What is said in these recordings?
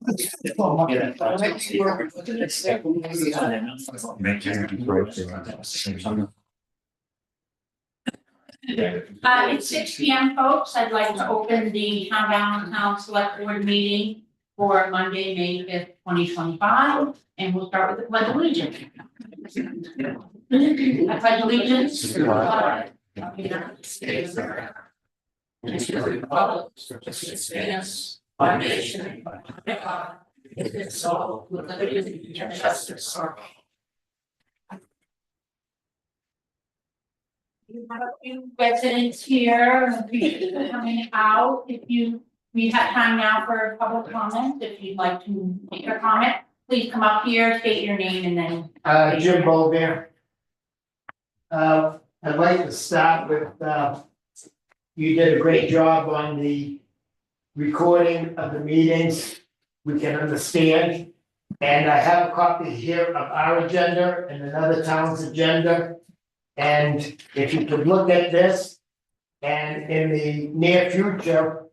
It's 6 p.m. folks. I'd like to open the Town of Allentown Select Board meeting for Monday, May 5th, 2025. And we'll start with the Pledge of Allegiance. I pledge allegiance to the flag of the United States of America and to the republic which stands one nation under God, indivisible, with liberty and justice for all. You have a few residents here coming out. We have time now for public comment. If you'd like to make a comment, please come up here, state your name, and then. Jim Bolger. I'd like to start with, you did a great job on the recording of the meetings. We can understand. And I have a copy here of our agenda and another town's agenda. And if you could look at this, and in the near future,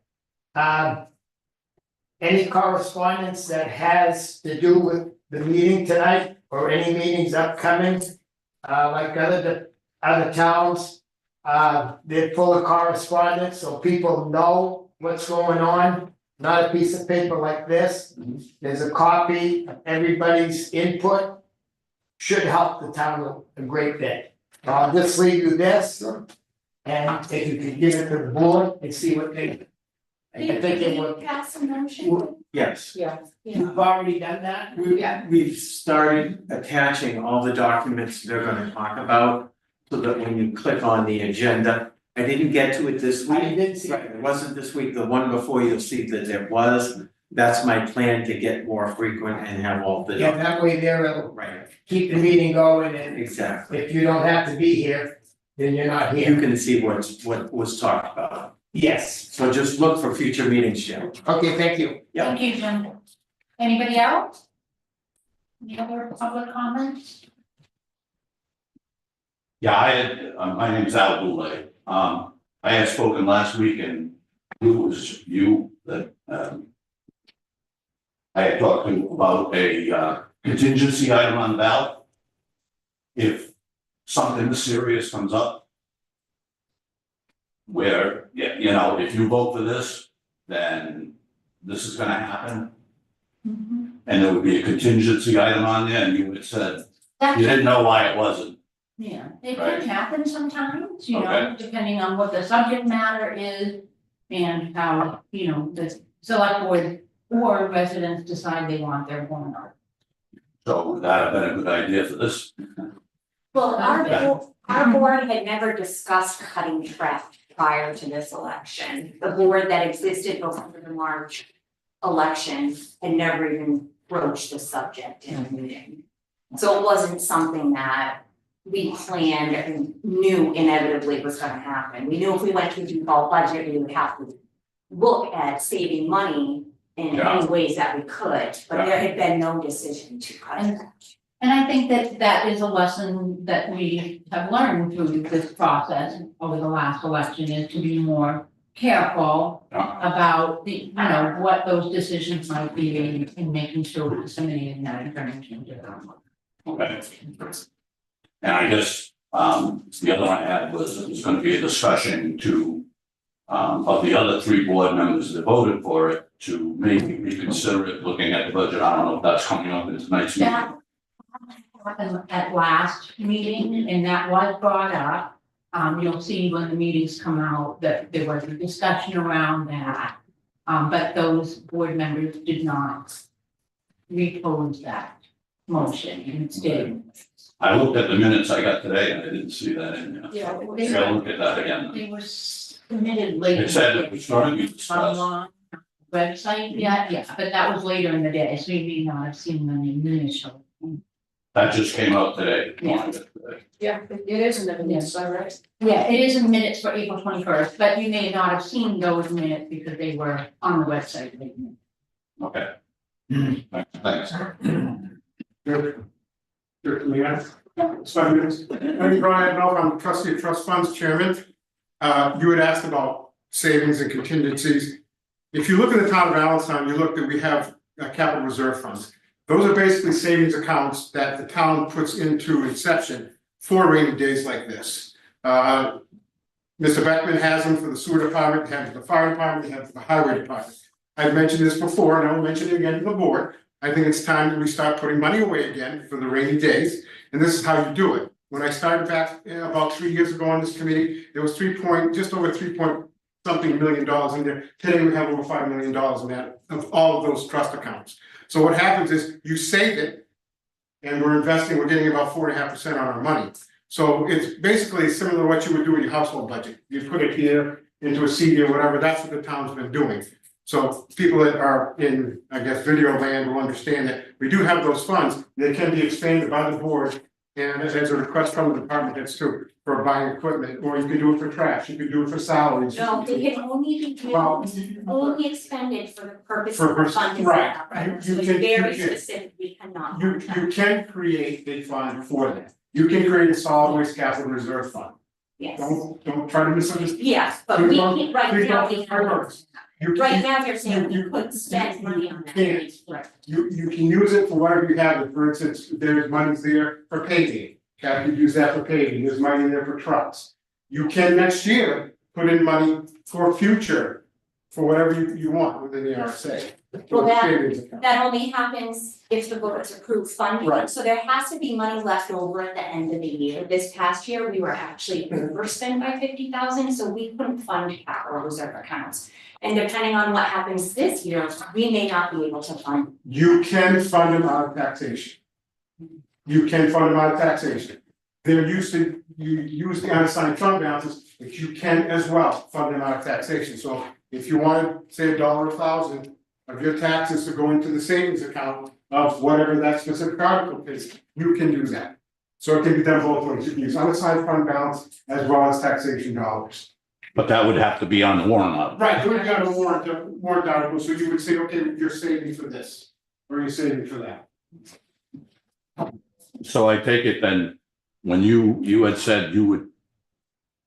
any correspondence that has to do with the meeting tonight or any meetings upcoming, like other towns, they're full of correspondence, so people know what's going on. Not a piece of paper like this. There's a copy of everybody's input. Should help the town a great bit. I'll just leave you this, and if you could give it to the board and see what they. I think it would. Pass a motion. Yes, You've already done that? we've started attaching all the documents they're gonna talk about. So that when you click on the agenda, I didn't get to it this week. I didn't see Right, it wasn't this week, the one before you'll see that there was. That's my plan to get more frequent and have all the. Yeah, that way there it'll Right, keep the meeting going, and exactly. if you don't have to be here, then you're not You here. can see what was talked about. Yes, So just look for future meetings, Jim. okay, thank you. Yeah. Thank you, Jim. Anybody else? Any other public comments? Yeah, I had, my name is Al Boulay. I had spoken last week and it was you that, I had talked to about a contingency item on the ballot. If something serious comes up, where, yeah, you know, if you vote for this, then this is gonna happen. And there would be a contingency item on there and you would have said, you didn't know why it wasn't. Yeah, it Right. can happen sometimes, you know, Okay. depending on what the subject matter is. And how, you know, the select board or residents decide they want their warrant article. So would that have been a good idea for this? Well, Yeah. our board had never discussed cutting track prior to this election. The board that existed before the March election had never even broached the subject in a meeting. So it wasn't something that we planned and knew inevitably was gonna happen. We knew if we went to a default budget, we would have to look at saving money in any ways that we could, but there had been no decision to cut it. And I think that is a lesson that we have learned through this process over the last election, is to be more careful about the, you know, what those decisions might be in making sure we're disseminating that information to them. Okay. And I guess, the other one I had was, it was gonna be a discussion to, of the other 3 board members that voted for it, to maybe reconsider it, looking at the budget. I don't know if that's coming up in tonight's meeting. That happened at last meeting, and that was brought up. You'll see when the meetings come out that there was a discussion around that. But those board members did not repose that motion, instead. I looked at the minutes I got today and I didn't see that in there. Yeah, I gotta look at that again. they were submitted later. It said it was going to be discussed. Online website, yeah, but that was later in the day, so you may not have seen them initially. That just came out today. Yeah. Yeah, it is in the minutes, all right. Yeah, it is in the minutes for April 21st, but you may not have seen those minutes because they were on the website. Okay. Thanks. It's 5 minutes. I'm Brian Bell, I'm trustee of trust funds chairman. You had asked about savings and contingencies. if you look at the town of Allenstown, you look that we have capital reserve funds. Those are basically savings accounts that the town puts into inception for rainy days like this. Mr. Beckman has them for the sewer department, he has them for the fire department, he has them for the highway department. I've mentioned this before, and I will mention it again to the board. I think it's time that we start putting money away again for the rainy days, and this is how you do it. When I started back about 3 years ago on this committee, there was just over 3 point something million in there. Today we have over $5 million in that, of all of those trust accounts. So what happens is you save it, and we're getting about 4.5% on our money. So it's basically similar to what you would do in your household budget. You put it here into a CD or whatever, that's what the town's been doing. So people that are in, I guess, video land will understand that we do have those funds, they can be expanded by the board. And as a request from the department heads too, for buying equipment, or you can do it for trash, you can do it for salaries. No, they can only be Well, only expended for the purpose For of the pers- fund. right. So You it's can- very you can- specifically cannot. You can create a fund for that. You can create a solid waste capital reserve fund. Yes, Don't try to misunderstand. yes, but we can, right Please now, don't we use my have, words. You right can, now, you're saying you- we could spend money on that. can't. you can use it for whatever you have. For instance, there's money there for paving. You could use that for paving. There's money there for trucks. You can next year put in money for future, for whatever you want within the RSA. Well, that- Savings account. That only happens if the board's approved funding, Right. so there has to be money left over at the end of the year. This past year, we were actually overspent by 50,000, so we couldn't fund capital reserve accounts. And depending on what happens this year, we may not be able to fund. You can fund them out of taxation. You can fund them out of taxation. They're used to, you use the unassigned fund balances, but you can as well fund them out of taxation. So if you wanted, say, $1,000 of your taxes to go into the savings account of whatever that specific article is, you can do that. So it can be done both ways. You can use unassigned fund balance as well as taxation dollars. But that would have to be on the warrant article. Right, you would got a warrant article, so you would say, okay, you're saving for this, or you're saving for that. So I take it then, when you had said you would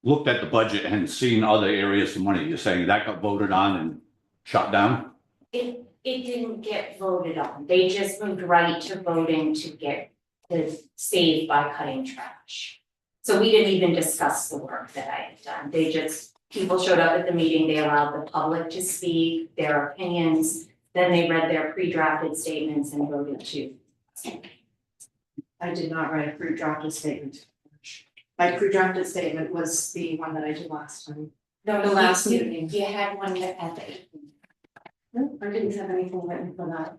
looked at the budget and seen other areas of money, you're saying that got voted on and shut down? It didn't get voted on, they just moved right to voting to save by cutting trash. So we didn't even discuss the work that I had done, people showed up at the meeting, they allowed the public to speak their opinions, then they read their pre-drafted statements and voted to. I did not write a pre-drafted statement. My pre-drafted statement was the one that I did last time. No, The last you- meeting. You had one at the. No, I didn't have anything written for that.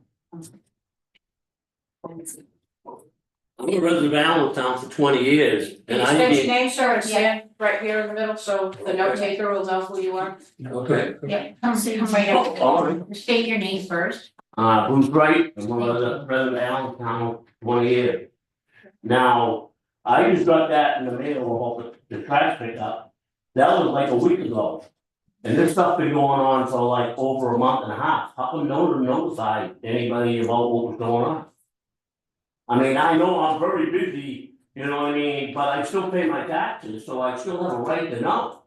I'm a resident of Allentown for 20 years, and I State your did, name, sir, and stand right here in the middle, so the note taker will know who you are. okay, Yeah, come right up. all right. State your name first. Bruce Wright, I'm a resident of Allentown, 20 years. Now, I just got that in the mail about the trash pickup, that was like a week ago. And this stuff been going on for like over a month and a half, how come no one notified anybody about what was going on? I mean, I know I'm very busy, you know what I mean, but I still pay my taxes, so I still have a right to know.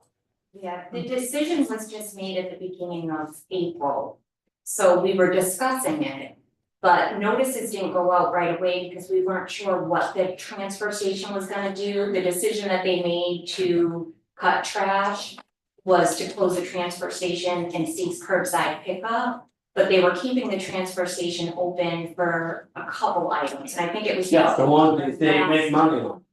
Yeah, the decision was just made at the beginning of April. So we were discussing it, but notices didn't go out right away because we weren't sure what the transfer station was gonna do. The decision that they made to cut trash was to close the transfer station and cease curbside pickup. But they were keeping the transfer station open for a couple items, and I think it was. Yeah, the ones that they make money on.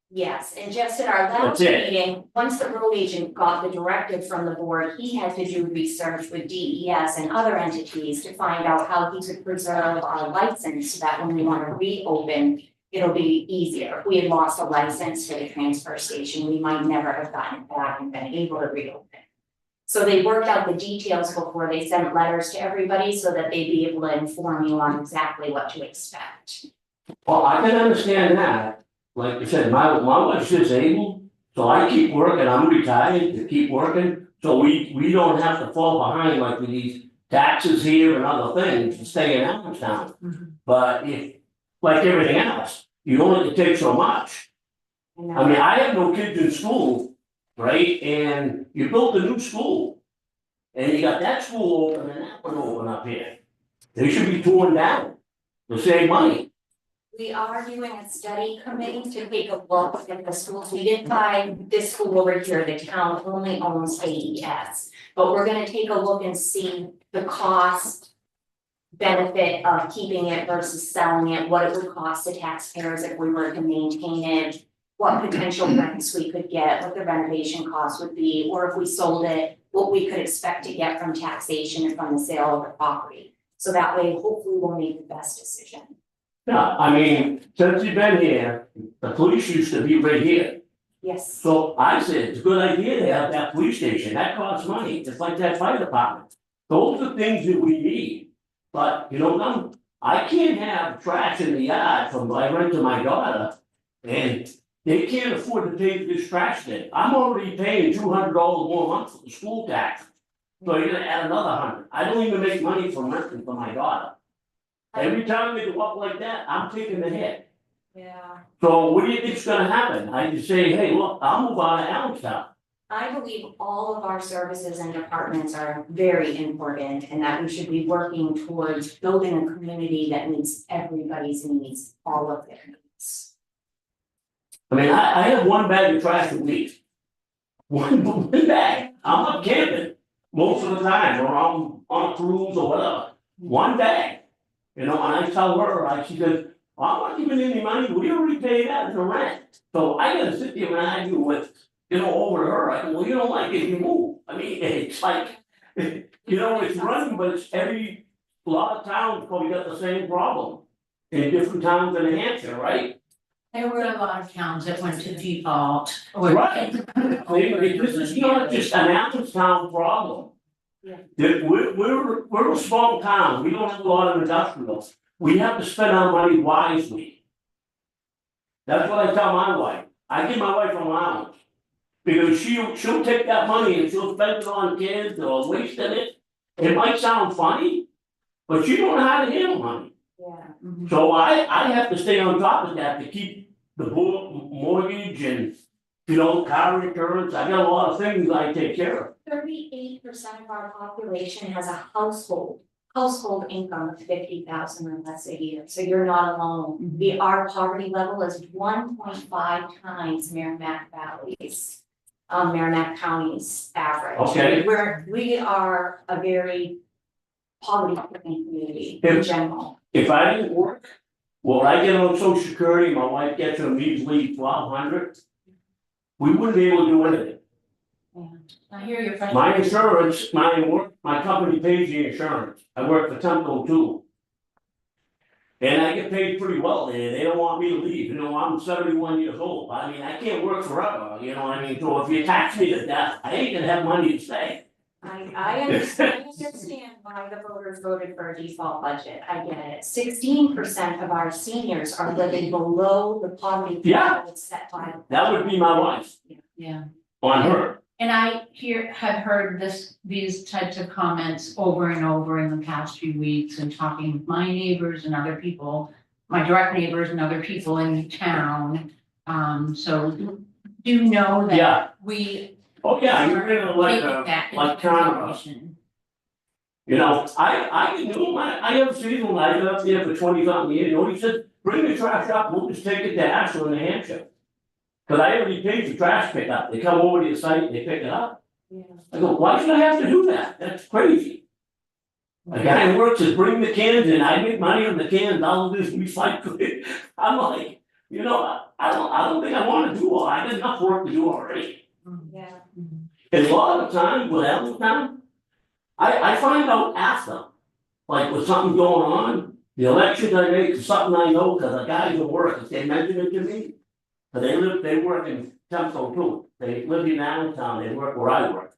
Yes, and just at our last That's it. meeting, once the road agent got the directive from the board, he had to do research with DES and other entities to find out how he could preserve our license so that when we wanna reopen, it'll be easier. If we had lost a license for the transfer station, we might never have gotten it back and been able to reopen. So they worked out the details before they sent letters to everybody so that they'd be able to inform you on exactly what to expect. Well, I can understand that, like I said, my wife's disabled, so I keep working, I'm retired to keep working. So we don't have to fall behind like with these taxes here and other things to stay in Allentown. But if, like everything else, you only can take so much. I mean, I have no kids in school, right, and you built a new school. And you got that school open and that one open up here. They should be torn down to save money. We are doing a study committee to take a look at the schools. We didn't find this school over here, the town only owns AES. But we're gonna take a look and see the cost benefit of keeping it versus selling it, what it would cost the taxpayers if we were to maintain it, what potential rents we could get, what the renovation cost would be, or if we sold it, what we could expect to get from taxation and from the sale of the property. So that way, hopefully we'll make the best decision. Yeah, I mean, since you've been here, the police used to be right here. Yes. So I said, it's a good idea to have that police station, that costs money, just like that fire department. Those are things that we need, but you know, I can't have trash in the yard from my rent to my daughter. And they can't afford to pay this trash thing, I'm already paying $200 more a month for the school tax. So you're gonna add another 100, I don't even make money from renting for my daughter. Every time they go up like that, I'm taking the hit. Yeah. So what do you think's gonna happen? I just say, hey, look, I'll move out of Allenstown. I believe all of our services and departments are very important and that we should be working towards building a community that meets everybody's needs, all of their needs. I mean, I have one bag of trash a week. One bag, I'm up camping most of the time, or I'm on a cruise or whatever, one bag. You know, and I tell her, she goes, well, I'm not giving any money, we already paid that for rent. So I gotta sit there and argue with, over to her, I go, well, you don't like it, you move. I mean, it's like, it's running, but it's a lot of towns probably got the same problem. In different towns in New Hampshire, right? There were a lot of towns that went to default. Right. This is not just an Allenstown problem. Yeah. That we're a small town, we don't have a lot of industrials, we have to spend our money wisely. That's what I tell my wife, I give my wife allowance. Because she'll take that money and she'll spend it on kids or wasting it. It might sound funny, but she don't know how to handle money. Yeah. So I have to stay on top of that to keep the mortgage and, car insurance, I got a lot of things I take care of. 38% of our population has a household income of 50,000 or less a year, so you're not alone. Our poverty level is 1.5 times Merrimack County's average. Okay. We are a very poverty-stricken community in general. If I didn't work, well, I get on Social Security, my wife gets a measly $1,200. We wouldn't be able to do anything. Yeah. I hear your frustration. My insurance, my company pays the insurance, I work for Temco too. And I get paid pretty well there, they don't want me to leave, I'm 71 years old, I mean, I can't work forever, so if you tax me to death, I ain't gonna have money to stay. I understand why the voters voted for a default budget, I get it. 16% of our seniors are living below the poverty threshold set by. That would be my wife. Yeah. On her. And I have heard these types of comments over and over in the past few weeks and talking with my neighbors and other people, my direct neighbors and other people in the town. So do know that we. Oh, yeah, you're really like kind of, I can do, I have seen him, I've been up there for 20-something years, he said, bring the trash up, we'll just take it to Ashland, New Hampshire. Cause I already paid for trash pickup, they come over to the site, and they pick it up. Yeah. I go, why should I have to do that? That's crazy. A guy who works is bring the cans in, I make money on the cans, I'll just recycle it. I'm like, I don't think I wanna do all, I got enough work to do already. Yeah. And a lot of the time with Allenstown, I find out after, like with something going on, the elections I make is something I know, cause the guys at work, if they mention it to me. But they work in Temple too, they live in Allenstown, they work where I work.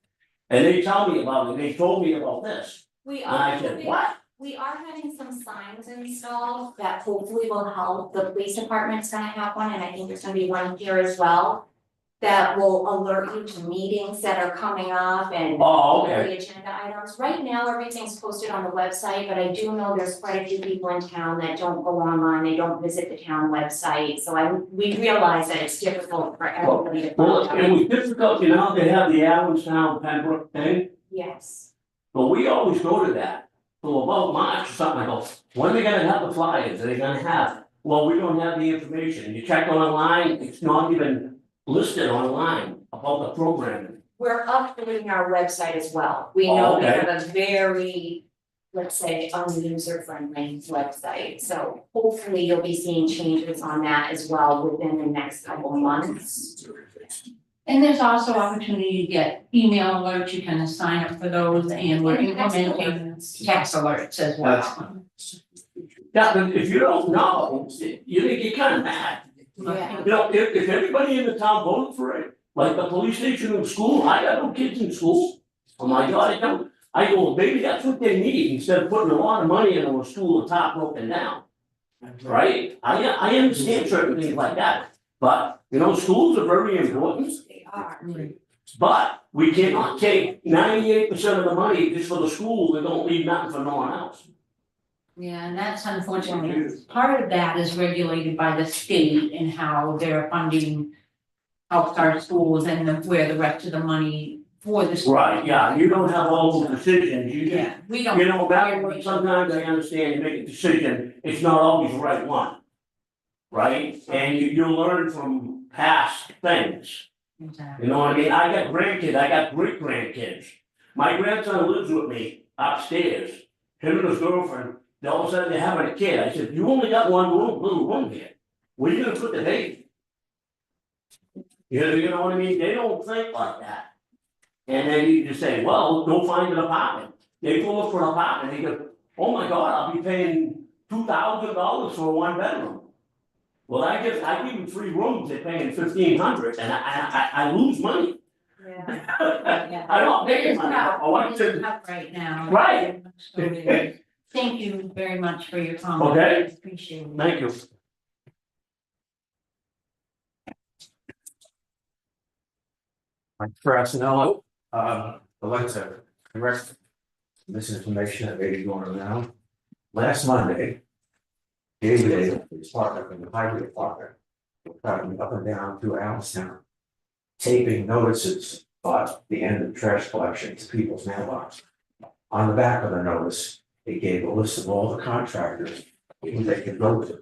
And they tell me about it, they told me about this, We and I are said, what? We are having some signs installed that hopefully will help. The police department's gonna have one, and I think there's gonna be one here as well. That will alert you to meetings that are coming up and Oh, okay. the agenda items. Right now, everything's posted on the website, but I do know there's quite a few people in town that don't go online, they don't visit the town website. So we realize that it's difficult for everybody to. Well, it was difficult, they have the Allenstown Pembroke thing. Yes. But we always go to that. So about March or something, I go, when are they gonna have the flyers? Are they gonna have? Well, we don't have the information. You check online, it's not even listed online about the programming. We're updating our website as well. We Oh, know we okay. have a very, let's say, user-friendly website. So hopefully you'll be seeing changes on that as well within the next couple of months. And there's also opportunity to get email alerts, you can sign up for those, and we're implementing text alerts as well. Yeah, but if you don't know, you get kind of mad. Yeah. You know, if everybody in the town voted for it, like the police station in school, I got no kids in school. Oh my God, I go, maybe that's what they need, instead of putting a lot of money into a school that's top broken down. Right? I understand certain things like that, but, you know, schools are very important. They are. But we cannot take 98% of the money just for the school and don't leave nothing for no one else. Yeah, and that's unfortunately, part of that is regulated by the state and how they're funding helps our schools and where the rest of the money for the. school. Right, yeah, you don't have all those decisions, you just, Yeah, we don't. you know, that, sometimes I understand you make a decision, it's not always the right one. Right, and you learn from past things, Exactly. you know what I mean, I got grandkids, I got great grandkids. My grandson lives with me upstairs, him and his girlfriend, all of a sudden they're having a kid, I said, you only got one little room here, where you gonna put the baby? You know what I mean, they don't think like that. And then you just say, well, go find an apartment, they go look for an apartment, they go, oh my God, I'll be paying $2,000 for a 1 bedroom. Well, I give them 3 rooms, they're paying $1,500, and I lose money. Yeah. I don't It make is money, tough, I want it is to, tough right now. Right. So it is. Thank you very much for your comments. Okay. Appreciate it. thank you. Mike Frassinello, I'd like to correct misinformation that may be going around. Last Monday, David, his partner from the highway department, were driving up and down through Allenstown, taping notices about the end of trash collection to people's mailbox. On the back of the notice, it gave a list of all the contractors who they could go to.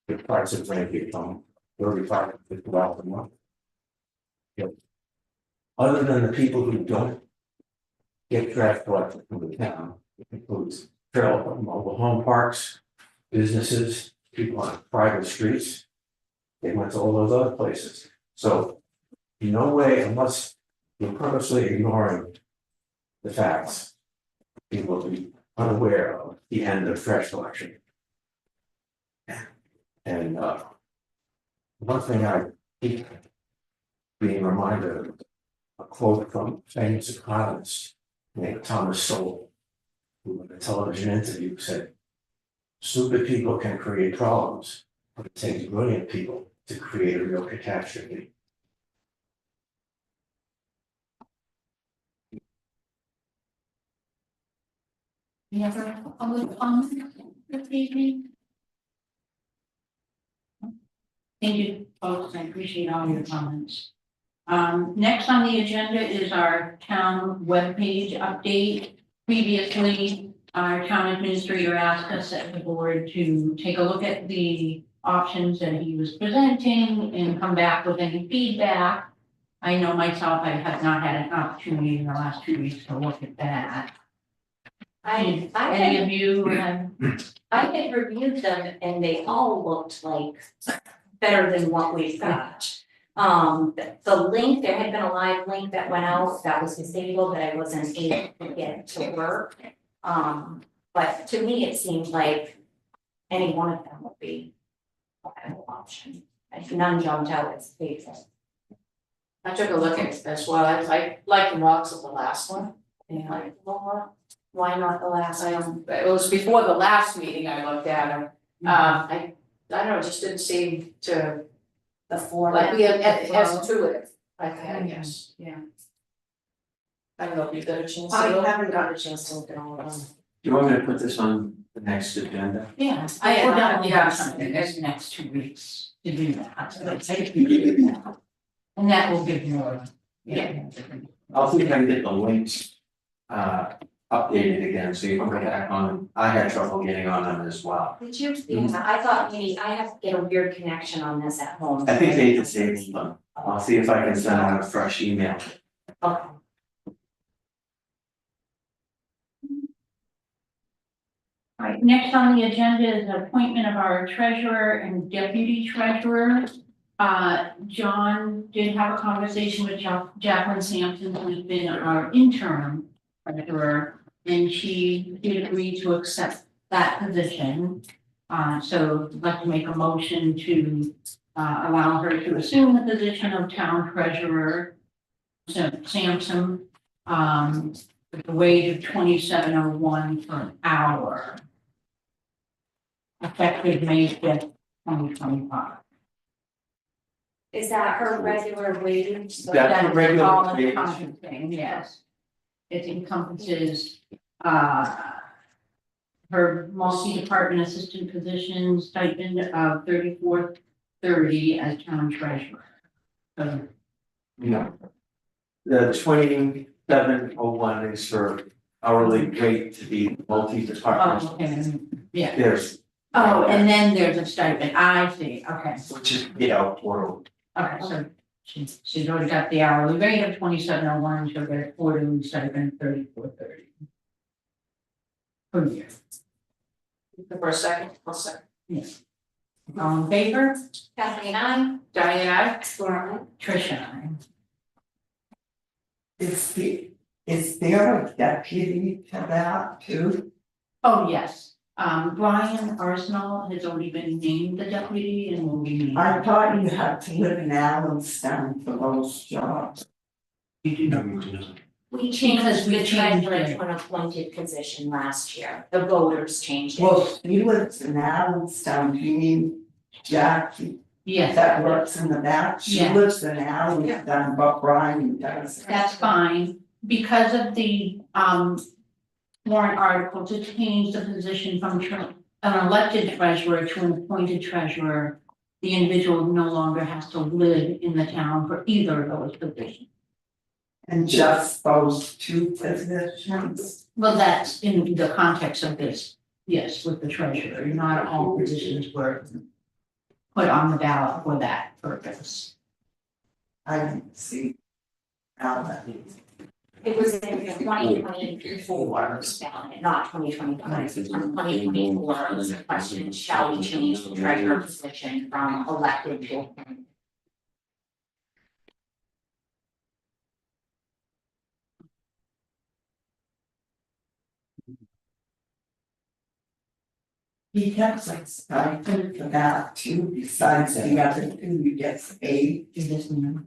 The prices range from $35 to $50 a month. Other than the people who don't get trash collected from the town, it includes mobile home parks, businesses, people on private streets. They went to all those other places. So in no way, unless you're purposely ignoring the facts, people will be unaware of the end of trash collection. And one thing I keep being reminded of, a quote from famous economist named Thomas Sowell, who in a television interview said, "Stupid people can create problems, but it takes brilliant people to create a real catastrophe." Any other public comments this evening? Thank you, folks, I appreciate all your comments. Next on the agenda is our town webpage update. Previously, our town administrator asked us at the board to take a look at the options that he was presenting and come back with any feedback. I know myself, I have not had an opportunity in the last 2 weeks to look at that. Any of you have? I had reviewed them and they all looked like better than what we've got. The link, there had been a live link that went out that was disabled that I wasn't able to get to work. But to me, it seemed like any one of them would be a viable option. If none jumped out as basic. I took a look at it as well, I like the marks of the last one. And like, well, why not the last one? It was before the last meeting I looked at them. I don't know, it just didn't seem to, The format. like, be as intuitive, I guess. Yeah. I don't know if you got a chance to I look. haven't gotten a chance to look at all of them. Do you want me to put this on the next agenda? Yeah, I- we'll definitely yeah. have something in the next 2 weeks to do that. So let's take it. And that will give more. Yeah. I'll see if I can get the links updated again, so you can go back on, I had trouble getting on them as well. Did you? Yeah, I thought maybe I have to get a weird connection on this at home. I think they disabled them, I'll see if I can send out a fresh email. Okay. All right, next on the agenda is the appointment of our treasurer and deputy treasurer. John did have a conversation with Jacqueline Sampson, who's been our interim treasurer, and she did agree to accept that position. So I'd like to make a motion to allow her to assume the position of town treasurer. So Sampson, with a wage of $27.01 per hour. Effective May 5th, 2025. Is that her regular wage? So That's the regular all wage. encompassing, yes. It encompasses, her multi-department assistant position stipend of $34.30 as town treasurer. So, No. The 2701 is for hourly rate to be multi-department. okay, yeah. There's, Oh, and then there's a stipend, I see, okay. which is, you know, or Okay, so she's already got the hourly rate of $27.01, she'll get a quarterly stipend of $34.30. Per year. For a second, I'll second. All in favor? Kathleen, I. Diane, I. Laura, Tricia, aye. Is there a deputy to that too? Oh, yes, Brian Arsenal has already been named the deputy and will be named. I thought you had to live in Allenstown for those jobs. You do not. we changed Because we the changed treasurer it. to an appointed position last year. The voters changed it. Well, he lives in Allenstown, do you mean Jackie Yes, that works in the back? She Yeah. lives in Allenstown, but Brian does. that's fine, because of the, warrant article to change the position from an elected treasurer to an appointed treasurer. The individual no longer has to live in the town for either of those positions. And just those two positions? Well, that's in the context of this, yes, with the treasurer, not all positions were put on the ballot for that purpose. I didn't see. Allen. It was in 2024, ballot, not 2025. In 2024, was the question, shall we change the treasurer position from elected to appointed? He gets like stipend for that too, besides the other two, he gets paid. Is this new?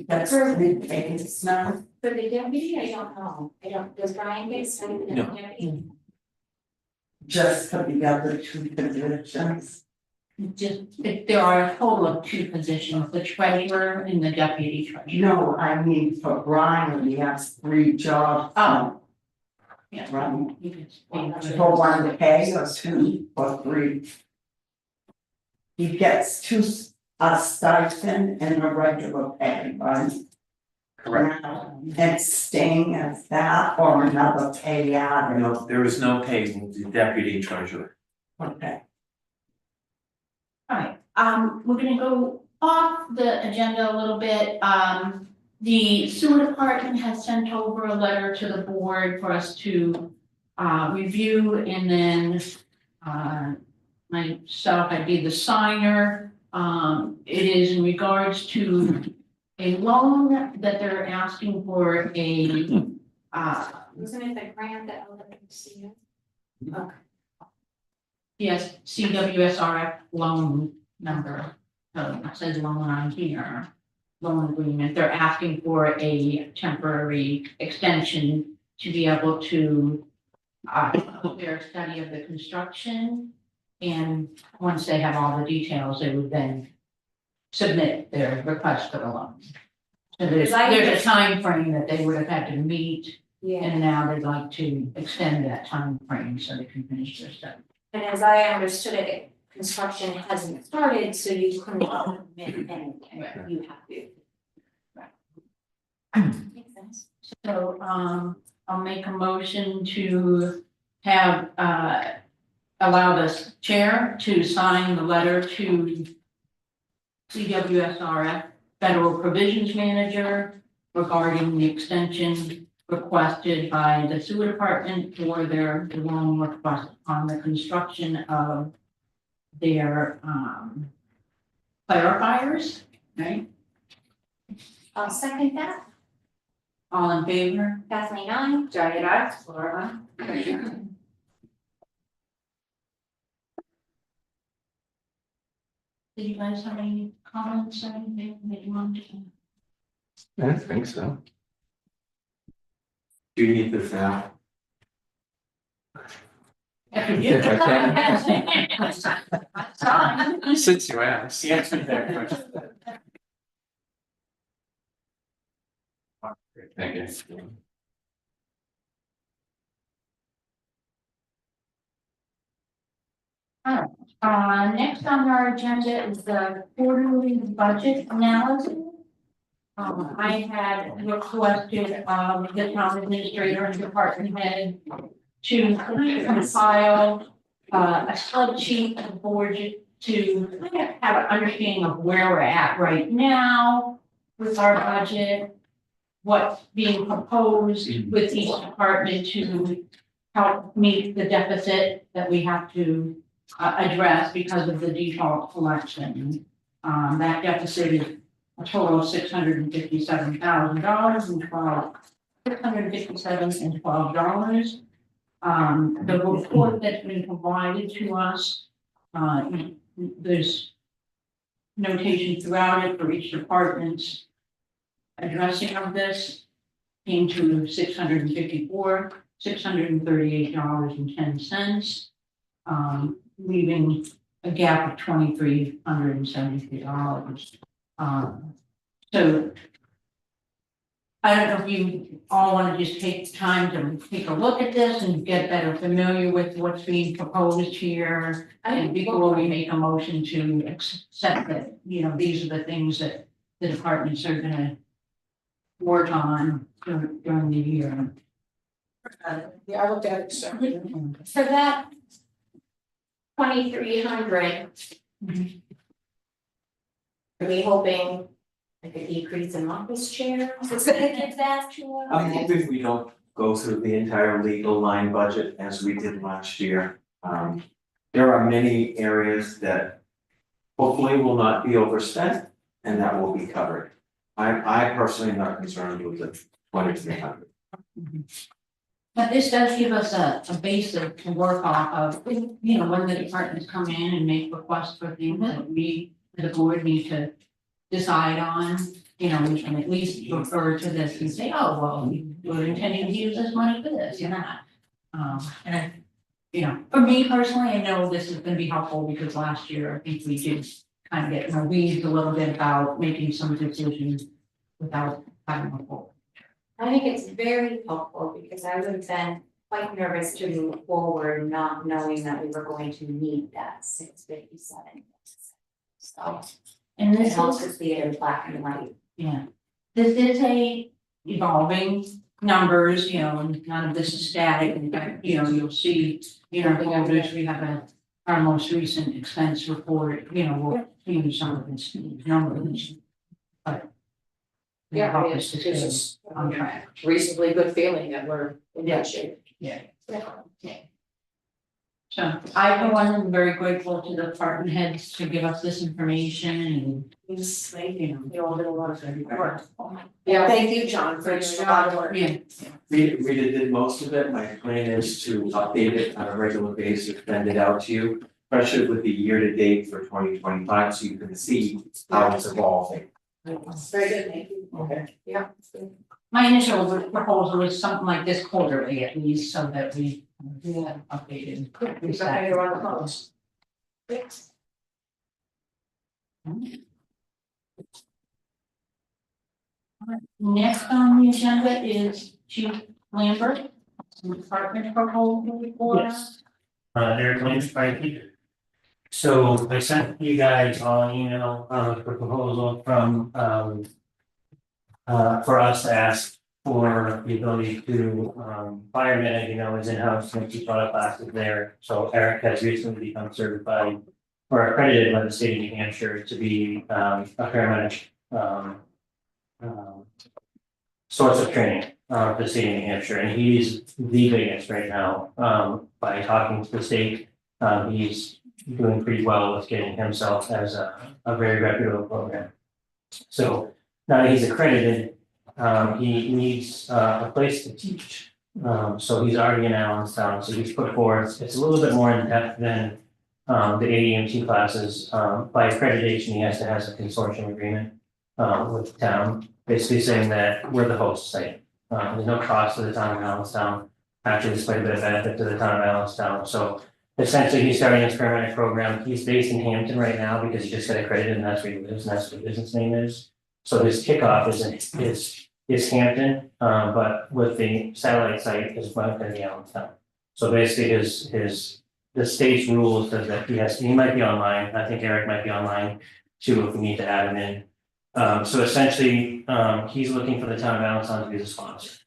That's really paid, it's not. For the deputy, I don't know. Does Brian get stipend in the No. deputy? Just for the other two positions. There are a total of two positions, the treasurer and the deputy treasurer. No, I mean for Brian, he has 3 jobs. Oh. Yeah. Right. You can stay. For one pay or 2 or 3. He gets 2, a stipend and a regular pay, right? correct. And staying as that or another pay added. No, there is no pay with the deputy treasurer. Okay. All right, we're gonna go off the agenda a little bit. The sewer department has sent over a letter to the board for us to review, and then myself, I'd be the signer. It is in regards to a loan that they're asking for a Wasn't it the grant that LWC? yes, CWSRF loan number. So it says loan on here, loan agreement. They're asking for a temporary extension to be able to their study of the construction. And once they have all the details, they would then submit their request for the loan. So there's a time frame that they would have had to meet, Yeah, and now they'd like to extend that time frame so they can finish their study. and as I understood it, construction hasn't started, so you couldn't commit anything. Right. You have to. Right. Makes sense. So, I'll make a motion to have, allow the chair to sign the letter to CWSRF Federal Provisions Manager regarding the extension requested by the sewer department for their loan request on the construction of their, clarifiers, right? I'll second that. All in favor? Kathleen, I. Diane, I. Laura? Did you guys have any comments or anything that you wanted to? I don't think so. Do you need this now? Since you asked. He answered that question. Thank you. Next on our agenda is the quarterly budget analysis. I had requested, the town administrator and department head to compile, a spreadsheet of the board to have an understanding of where we're at right now with our budget, what's being proposed with each department to help meet the deficit that we have to address because of the default election. That deficit is a total of $657,000 and $657.12. The report that's been provided to us, there's notation throughout it for each department's addressing of this, came to $638.10, leaving a gap of $2,373. So I don't know if you all want to just take time to take a look at this and get better familiar with what's being proposed here. And before we make a motion to accept that, these are the things that the departments are gonna work on during the year. Yeah, I looked at it, so. For that 2,300. Are we hoping like a decrease in office chairs? Is gonna give that to us? I'm hoping we don't go through the entire legal line budget as we did last year. There are many areas that hopefully will not be overspent and that will be covered. I personally am not concerned with the 2,300. But this does give us a basis to work off of, when the departments come in and make requests for things that we, the board, need to decide on. We can at least refer to this and say, oh, well, we're intending to use this money for this, for me personally, I know this is gonna be helpful because last year, I think we did kind of get in the weeds a little bit about making some decisions without having a full. I think it's very helpful because I would have been quite nervous to move forward, not knowing that we were going to need that 657. So, And it this helps is, us see it in black and white. this is a evolving numbers, and none of this is static. In fact, you'll see, the numbers, we have our most recent expense report, we'll change some of this numbers. But Yeah, help I mean, us to it's stay just on track. reasonably good feeling that we're in good shape. So I, for one, am very grateful to the department heads to give us this information and, You all did a lot of good work. Yeah, thank you, John, for doing a lot of work. Rita did most of it. My plan is to update it on a regular basis, send it out to you, especially with the year-to-date for 2025, so you can see how it's evolving. Very good, thank you. Okay. Yeah. my initial proposal was something like this quarterly at least, so that we updated. It's okay to run the phones. Next on the agenda is Chief Lambert, department proposal report. Yes. Eric Lynch, Frankie. So I sent you guys all an email, the proposal from, for us to ask for the ability to, firemen, you know, is in-house, and keep product classes there. So Eric has recently become certified or accredited by the state of New Hampshire to be, a paramedic, source of training, for the state of New Hampshire, and he's the biggest right now, by talking to the state. He's doing pretty well with getting himself as a very reputable program. So now that he's accredited, he needs a place to teach. So he's already in Allenstown, so he's put forward, it's a little bit more in depth than the AEMT classes. By accreditation, he has to have a consortium agreement with the town, basically saying that we're the host site. There's no cost to the town of Allenstown. Actually, there's quite a bit of benefit to the town of Allenstown. So essentially, he's starting his paramedic program. He's based in Hampton right now because he just got accredited and that's where he lives and that's what the business name is. So his kickoff is Hampton, but with the satellite site is going to be Allenstown. So basically, the state's rules says that he might be online. I think Eric might be online too if we need to add him in. So essentially, he's looking for the town of Allenstown to be the sponsor.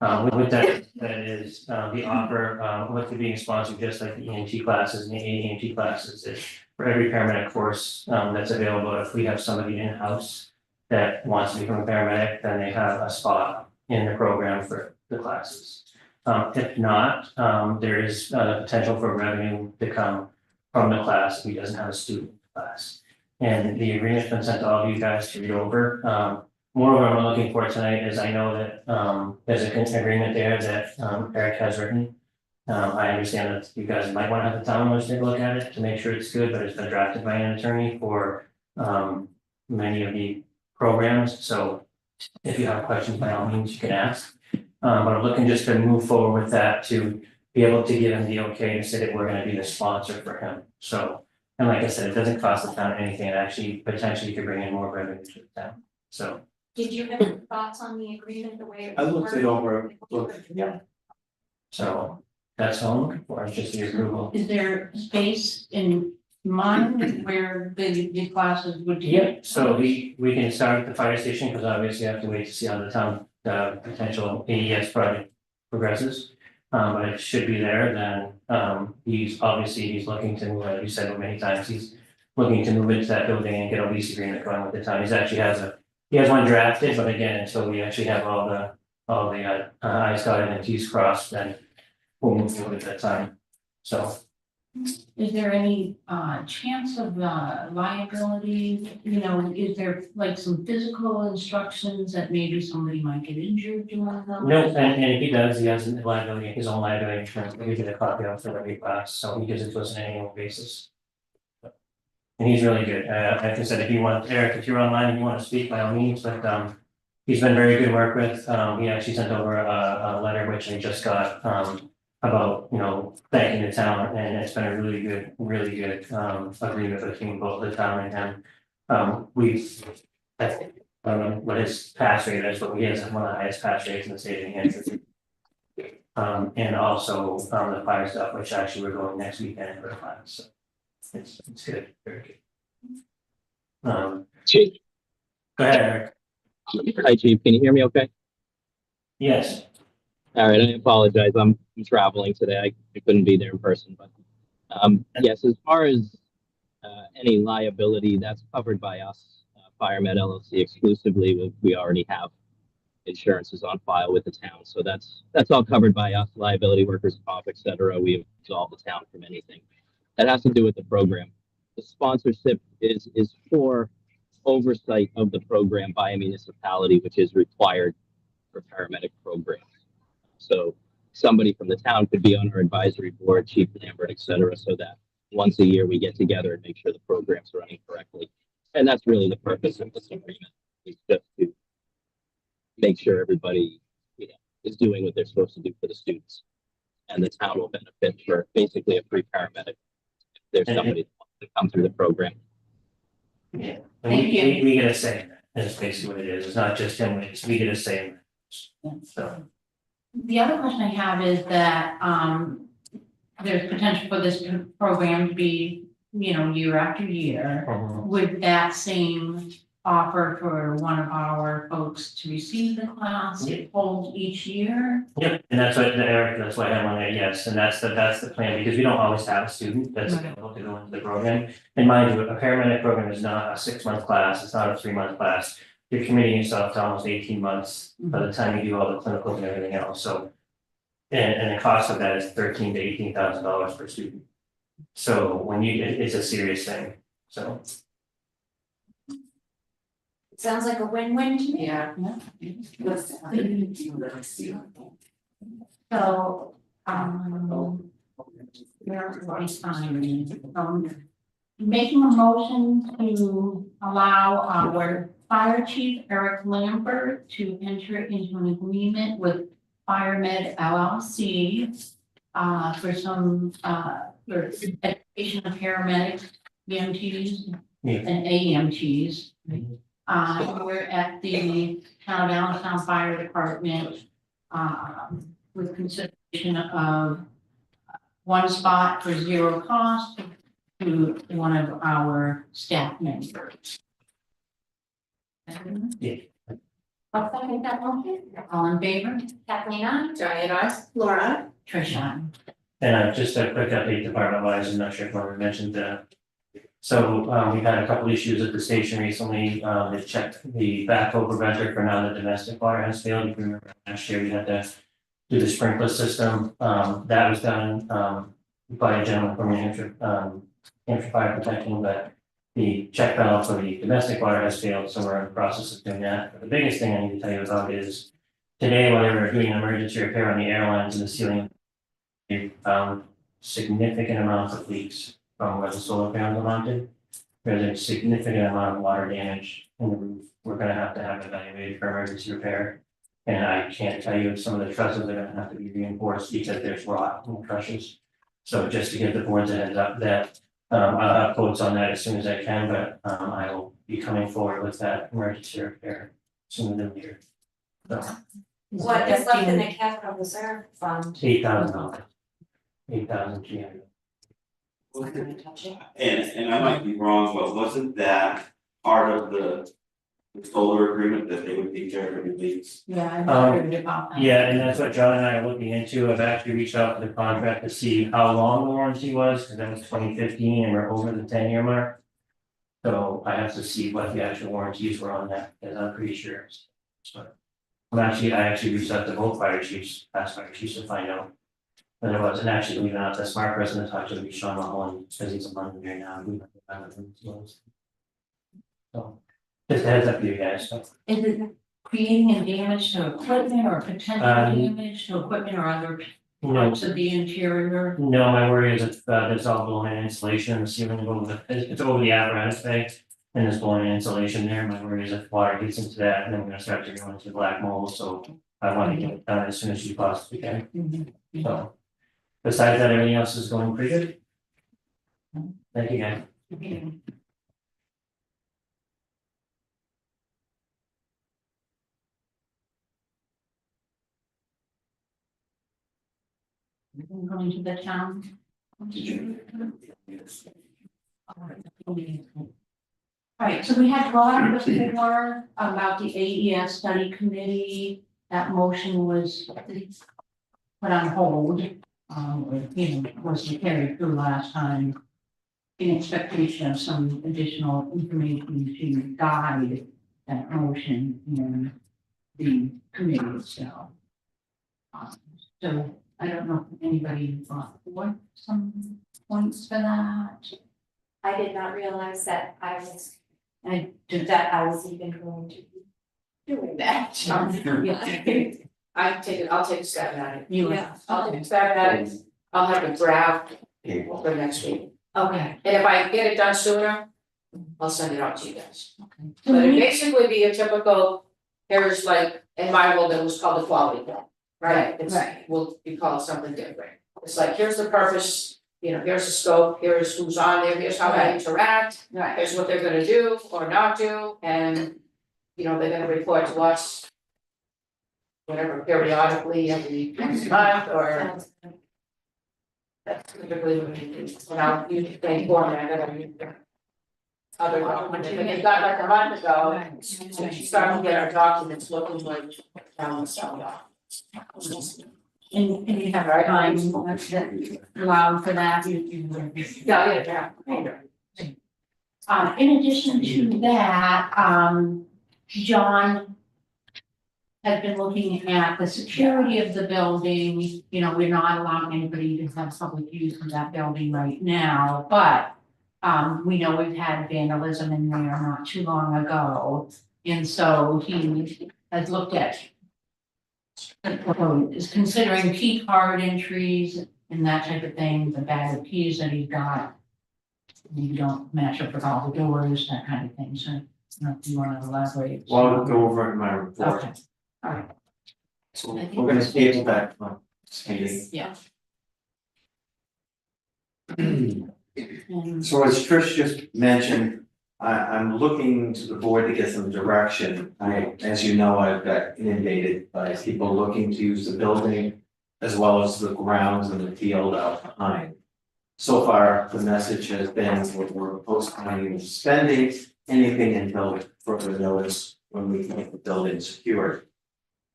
With that is, the offer, with being sponsored, just like the EMT classes and the AEMT classes, is for every paramedic course, that's available. If we have somebody in-house that wants to become a paramedic, then they have a spot in the program for the classes. If not, there is potential for revenue to come from the class if he doesn't have a student class. And the agreement's been sent to all of you guys to read over. Moreover, I'm looking for tonight is I know that there's an agreement there that Eric has written. I understand that you guys might want to have the town owners take a look at it to make sure it's good, but it's been drafted by an attorney for many of the programs. So if you have questions, by all means, you can ask. But I'm looking just to move forward with that to be able to give him the okay to say that we're going to be the sponsor for him. So, and like I said, it doesn't cost the town anything. It actually potentially could bring in more revenue to the town. So. Did you have any thoughts on the agreement, the way it I was looked it worded? over, yeah. So that's all I'm looking for, it's just the approval. Is there space in mind where the classes would be? Yeah, so we can start at the fire station, because obviously I have to wait to see how the town, potential AES project progresses. But it should be there, then, he's looking to move, like you said many times, he's looking to move into that building and get a lease agreement going with the town. He has one drafted, but again, until we actually have all the I's dotted and T's crossed, then we'll move forward at that time. So. Is there any chance of liability? You know, is there like some physical instructions that maybe somebody might get injured doing them? No, and if he does, he has liability, his own liability insurance, we get a copy of for every class, so he gives it to us on an annual basis. And he's really good, like I said, if you want, Eric, if you're online and you want to speak, by all means, but he's been very good to work with. He actually sent over a letter which I just got about, you know, thanking the town, and it's been a really good agreement between both the town and him. I think, I don't know what his pass rate is, but he has one of the highest pass rates in the state of New Hampshire. And also the fire stuff, which actually we're going next weekend for the class, so it's good, very good. Chief. Go ahead, Eric. Hi, Chief. Can you hear me okay? Yes. All right. I apologize. I'm traveling today. I couldn't be there in person, but yes, as far as any liability, that's covered by us, FireMed LLC exclusively. We already have insurances on file with the town, so that's all covered by us. Liability, workers' comp, etc. We absolve the town from anything that has to do with the program. The sponsorship is for oversight of the program by a municipality, which is required for paramedic programs. So somebody from the town could be on our advisory board, Chief Lambert, etc., so that once a year we get together and make sure the program's running correctly. And that's really the purpose of this agreement, is just to make sure everybody, you know, is doing what they're supposed to do for the students. And the town will benefit for basically a free paramedic if there's somebody that wants to come through the program. Yeah, and we get a say in that. That's basically what it is. It's not just him, we get a say in that. So. The other question I have is that there's potential for this program to be, you know, year after year. Would that same offer for one of our folks to receive the class. It holds each year. Yep, and that's what, Eric, that's why I'm on there, yes, and that's the plan, because we don't always have a student that's Right. able to go into the program. And mind you, a paramedic program is not a 6-month class, it's not a 3-month class. You're committing yourself to almost 18 months by the time you do all the clinicals and everything else, so. And the cost of that is $13,000 to $18,000 per student. So when it's a serious thing, so. Sounds like a win-win to me. Yeah. So, where is fine. Making a motion to allow our fire chief Eric Lambert to enter into an agreement with FireMed LLC for some for education of paramedics, EMTs and AMTs. We're at the town of Allentown Fire Department with consideration of one spot for zero cost to one of our staff members. Yeah. I'll second that motion. All in favor? Kathleen, I. Diane, I. Laura, Tricia. And just a quick update department wise, I'm not sure if I mentioned that. So we've had a couple issues at the station recently. They've checked the backflow preventer for now the domestic water has failed. If you remember last year, we had to do the sprinkler system. That was done by a gentleman from New Hampshire Fire Protection, but the check valve for the domestic water has failed, so we're in the process of doing that. But the biggest thing I need to tell you about is today, while they were doing an emergency repair on the airlines and the ceiling, they found significant amounts of leaks from where the solar panels are mounted. There's a significant amount of water damage in the roof. We're gonna have to have it evaluated for emergency repair. And I can't tell you if some of the trusses are gonna have to be reinforced because there's rot in the trusses. So just to give the boards a heads up that I'll have quotes on that as soon as I can, but I will be coming forward with that emergency repair sooner than later. So What is left in the capital reserve fund? $8,000. 8,300. And I might be wrong, but wasn't that part of the solar agreement that they would take care of the leaks? Yeah, I heard about that. Yeah, and that's what John and I are looking into. I've actually reached out to the contract to see how long the warranty was, because that was 2015 and we're over the 10-year mark. So I have to see what the actual warranties were on that, because I'm pretty sure. So I actually reached out to both fire chiefs, past fire chiefs, to find out. But it wasn't actually leaving out the smart person to talk to Sean Mahone, because he's a London right now. So just a heads up for you guys. So. Is it creating a damage to equipment or potential damage to equipment or other parts of the interior? No, my worry is if there's all blown in insulation in the ceiling over it's over the apparatus bay. And there's blown in insulation there. My worry is if water gets into that, and then we're gonna start to go into black mold. So I want to get it done as soon as you possibly can. So besides that, everything else is going pretty good. Thank you, guys. Going to the town. All right, so we had brought before about the AES study committee. That motion was put on hold. Wasn't carried through last time. In expectation of some additional information to guide that motion in the committee itself. So I don't know if anybody brought forward some points for that. I did not realize that I was even going to be doing that. I'll take a stab at it. Yeah. I'll take a stab at it. I'll have a draft for next week. Okay. And if I get it done sooner, I'll send it out to you guys. Okay. But it basically be a typical, here's like, in my world, it was called the quality plan, right? It's, will be called something different. It's like, here's the purpose, here's the scope, here's who's on there, here's how they interact. Right. Here's what they're gonna do or not do, and, they're gonna report to us. Whatever, periodically, every month, or. That's typically what we do, usually the same format that I use. other documents, but they got like a month ago, and she started to get our documents looking like down the stuff. And you have time that allowed for that, you. Yeah. In addition to that, John has been looking at the security of the building. You know, we're not allowing anybody to have public use of that building right now, but we know we've had vandalism in there not too long ago. And so he has looked at is considering key card entries and that type of thing, the bag of keys that he's got. You don't match up with all the doors, that kind of thing, so, you know, if you wanna elaborate. Well, I'll go over it in my report. Okay, all right. So we're gonna table that, meeting. Yeah. So as Trish just mentioned, I'm looking to the board to get some direction. As you know, I've got inundated by people looking to use the building as well as the grounds and the field out behind. So far, the message has been we're postponing spending anything until further notice when we can get the building secured.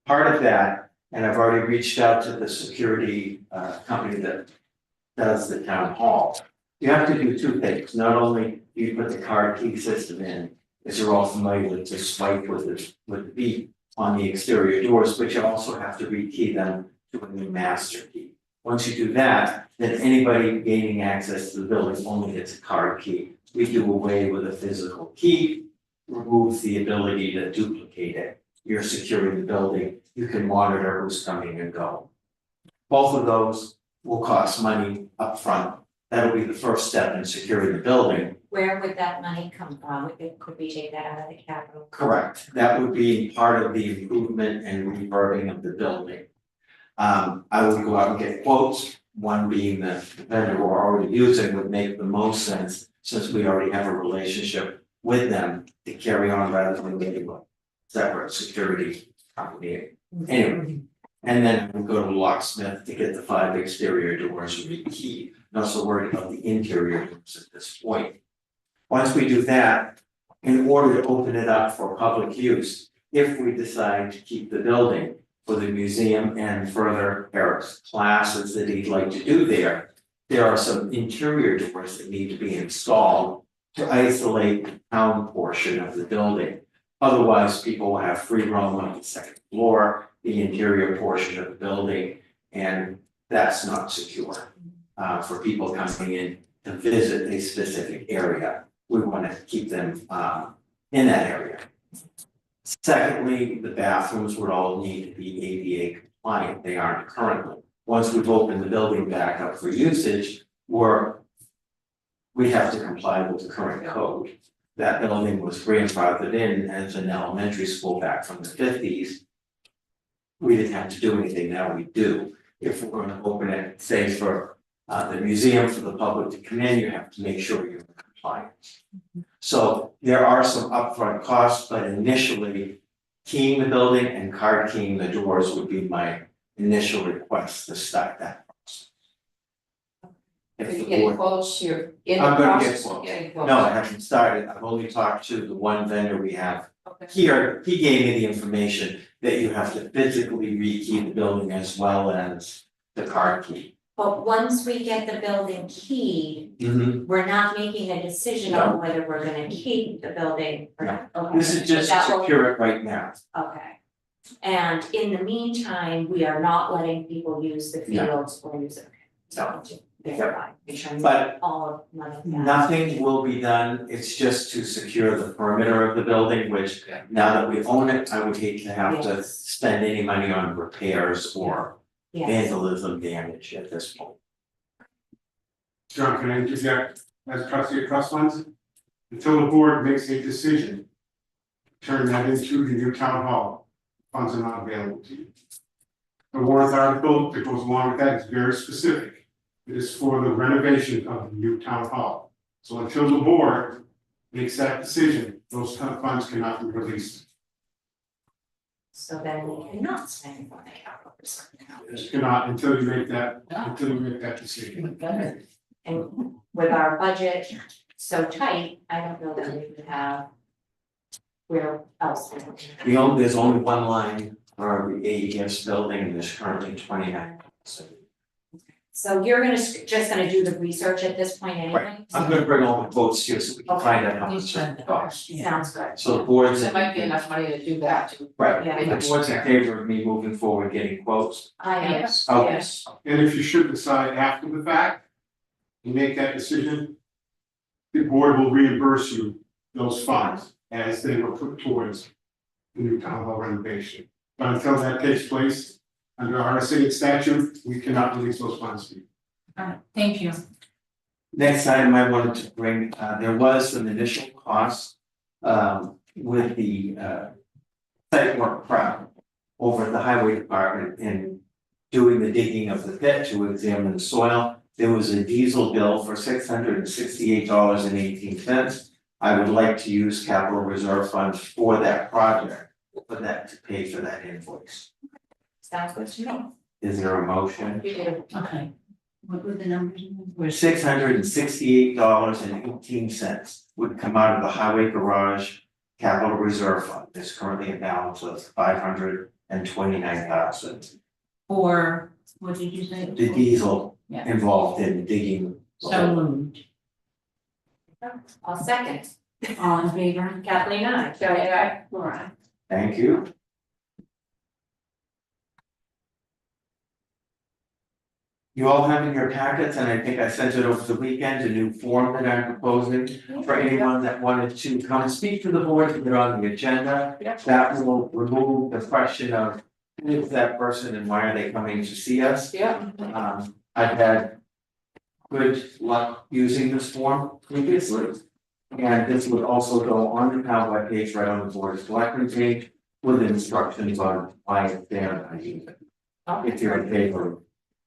Part of that, and I've already reached out to the security company that does the town hall. You have to do two things. Not only do you put the card key system in, as you're all familiar with, to swipe with the beep on the exterior doors, but you also have to rekey them to a new master key. Once you do that, then anybody gaining access to the building only gets a card key. We do away with a physical key, removes the ability to duplicate it. You're securing the building, you can monitor who's coming and going. Both of those will cost money upfront. That'll be the first step in securing the building. Where would that money come from? Could we take that out of the capital? Correct. That would be part of the improvement and refurbing of the building. I would go out and get quotes, one being the vendor we're already using would make the most sense since we already have a relationship with them to carry on rather than getting a separate security company. Anyway, and then we'll go to locksmith to get the 5 exterior doors rekeyed. Not so worried about the interior doors at this point. Once we do that, in order to open it up for public use, if we decide to keep the building for the museum and further Eric's classes that he'd like to do there, there are some interior doors that need to be installed to isolate the town portion of the building. Otherwise, people will have free roam on the second floor, the interior portion of the building, and that's not secure for people coming in to visit a specific area. We want to keep them in that area. Secondly, the bathrooms would all need to be ADA compliant. They aren't currently. Once we've opened the building back up for usage, we have to comply with the current code. That building was grandfathered in as an elementary school back from the 50s. We didn't have to do anything, now we do. If we're going to open it, say for the museum for the public to come in, you have to make sure you're in compliance. So there are some upfront costs, but initially keying the building and card keying the doors would be my initial request to start that process. Are If you the getting board, close, you're in the I'm gonna get process close. of getting close? no, I haven't started. I've only talked to the one vendor we have Okay. here. He gave me the information that you have to physically rekey the building as well as the card key. But once we get the building keyed, we're not making a decision on whether we're gonna keep the building or not. Okay. This is just That to will- secure it right now. Okay. And in the meantime, we are not letting people use the No. fields or use it. So, verify, make sure But all of none of that. nothing will be done. It's just to secure the perimeter of the building, which now that we own it, I would hate to have to Yes. spend any money on repairs or Yes, vandalism damage at this point. John, can I interject as trustee of trust funds? Until the board makes a decision, turn that into the new town hall, funds are not available to you. The warrant article that goes along with that is very specific. It is for the renovation of the new town hall. So until the board makes that decision, those kind of funds cannot be released. so then we cannot spend on the capital reserve account. You cannot until you make that decision. And with our budget so tight, I don't know that we would have. Where else? There's only one line for the AES building, and there's currently 29. So you're just gonna do the research at this point anyway? Right, I'm gonna bring all the quotes here so we can find out how much it costs. Sounds good. So the board's. There might be enough money to do that too. Right, Yeah. the board's in favor of me moving forward, getting quotes. I am. Yes, Okay. yes. And if you should decide after the fact, you make that decision, the board will reimburse you those funds as they were put towards the new town hall renovation. But until that takes place, under our state statute, we cannot release those funds to you. Thank you. Next item I wanted to bring, there was some initial costs with the site work prep over at the highway department in doing the digging of the pit to examine the soil. There was a diesel bill for $668.18. I would like to use capital reserve funds for that project, for that to pay for that invoice. Sounds good to me. Is there a motion? You do. Okay. What were the numbers? $668.18 would come out of the highway garage capital reserve fund. There's currently a balance of $529,000. Or, what did you say? The diesel Yeah. involved in digging. So moved. I'll second. All in favor? Kathleen, I. Kelly, I. Laura. Thank you. You all have in your packets, and I think I sent it over the weekend, a new form that I'm proposing for anyone that wanted to come and speak to the board to get on the agenda. That will remove the question of who is that person and why are they coming to see us? Yeah. I've had good luck using this form previously. And this would also go on the town webpage, right on the board of selectmen page, with instructions on why it's there and how to use it. If you're in favor,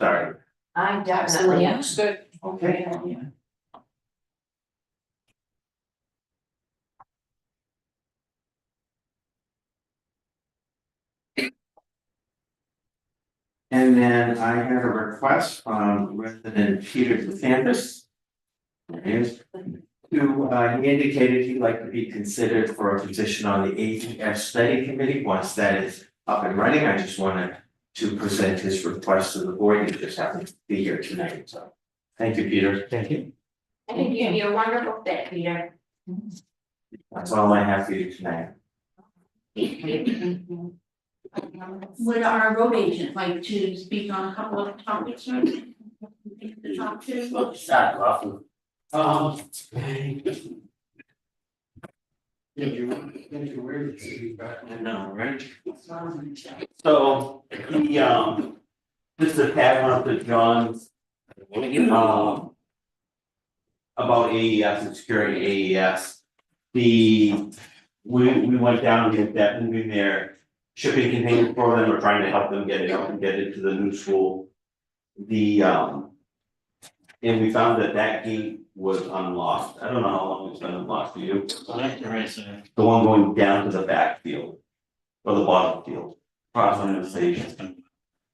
sorry. I definitely am. Looks good. Okay. And then I have a request from resident Peter DeSantis. There he is. Who, he indicated he'd like to be considered for a position on the AES study committee. Once that is up and running, I just wanted to present his request to the board. He just happened to be here tonight, so. Thank you, Peter. Thank you. I think you'd be a wonderful fit, Peter. That's all I have for you tonight. Would our road agent like to speak on a couple of topics? To talk to? Start off with, I know, right? so, this is a tag on to John's. About AES and securing AES. We went down and did that, moving their shipping container for them, or trying to help them get it out and get it to the new school. And we found that gate was unlocked. I don't know how long it's been unlocked, do you? The one going down to the backfield, or the bottom field, across from the station.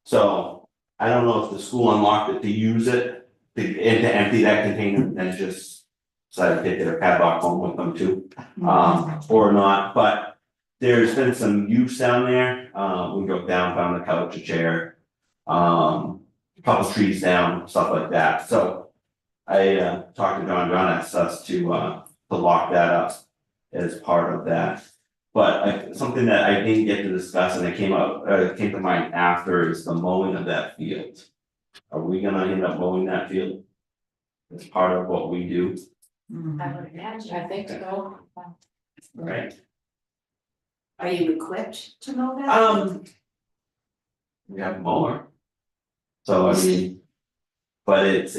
So, I don't know if the school unlocked it to use it, and to empty that container, and then just decided to take their padlock home with them too. Or not, but there's been some use down there, we drove down, found a couch, a chair. A couple trees down, stuff like that, so. I talked to John asked us to lock that up as part of that. But something that I didn't get to discuss and it came to mind after is the mowing of that field. Are we gonna end up mowing that field? As part of what we do, I would imagine. I think so. right? Are you equipped to mow that? We have a mower. So I mean, but it's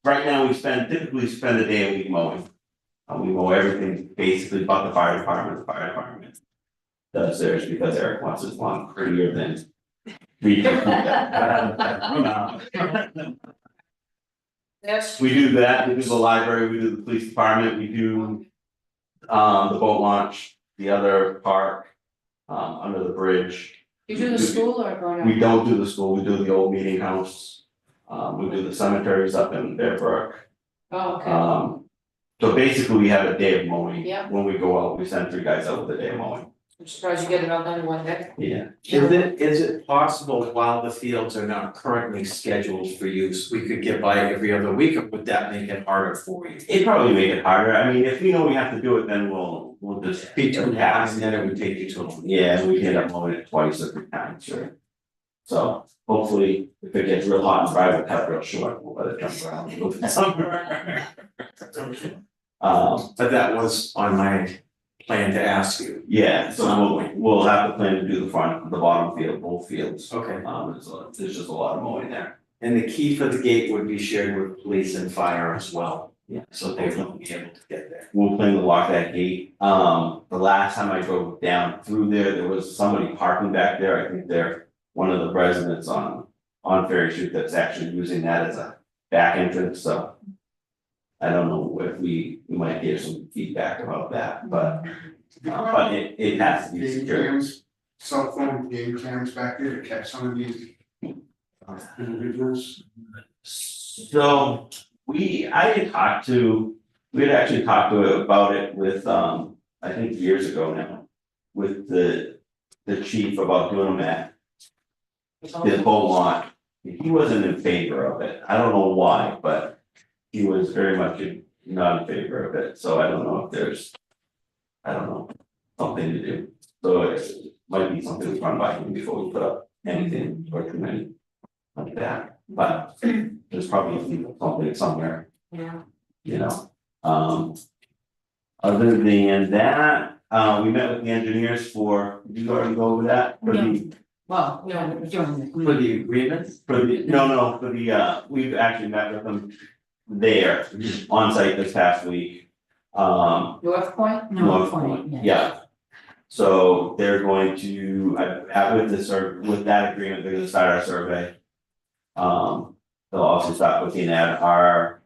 right now typically spend a day a week mowing. We mow everything basically but the fire department does theirs because Eric wants his lawn prettier than we do. Yes. We do that, we do the library, we do the police department, we do the boat launch, the other park, under the bridge. You do the school or no? We don't do the school, we do the old meeting house. We do the cemeteries up in Bear Brook. Oh, okay. So basically, we have a day of mowing. Yeah. When we go out, we send 3 guys out with a day of mowing. I'm surprised you get it all done in one day. Yeah. Is it possible while the fields are not currently scheduled for use, we could get by every other week, or would that make it harder for you? It'd probably make it harder. I mean, if we know we have to do it, then we'll just Be too fast, and then it would take you too long. Yeah, we end up mowing it twice or 3 times, sure. So hopefully, if it gets real hot and dry, we'll cut it real short, we'll let it jump around a little bit somewhere. But that was on my plan to ask you. Yeah, so we'll have to plan to do the front, the bottom field, both fields. Okay. There's just a lot of mowing there. And the key for the gate would be shared with police and fire as well. Yeah. So they won't be able to get there. We'll plan to lock that gate. The last time I drove down through there was somebody parking back there. I think they're one of the residents on Ferry Street that's actually using that as a back entrance, so. I don't know if we might get some feedback about that, but it has to be Game secure. cams, cell phone game cams back there to catch some of these individuals. So we had actually talked to it about it with I think years ago now. With the chief about doing them at the whole lot. He wasn't in favor of it. I don't know why, but he was very much not in favor of it, so I don't know if there's. I don't know, something to do, so it might be something to run by him before we put up anything or too many like that, but there's probably something somewhere. Yeah. You know, other than that, we met with the engineers did you already go over that? For the, Well, we are doing the. For the agreements? for the, we've actually met with them there on site this past week. North Point? North Point, yeah. So they're going to, with that agreement, they're gonna start our survey. They'll also start looking at our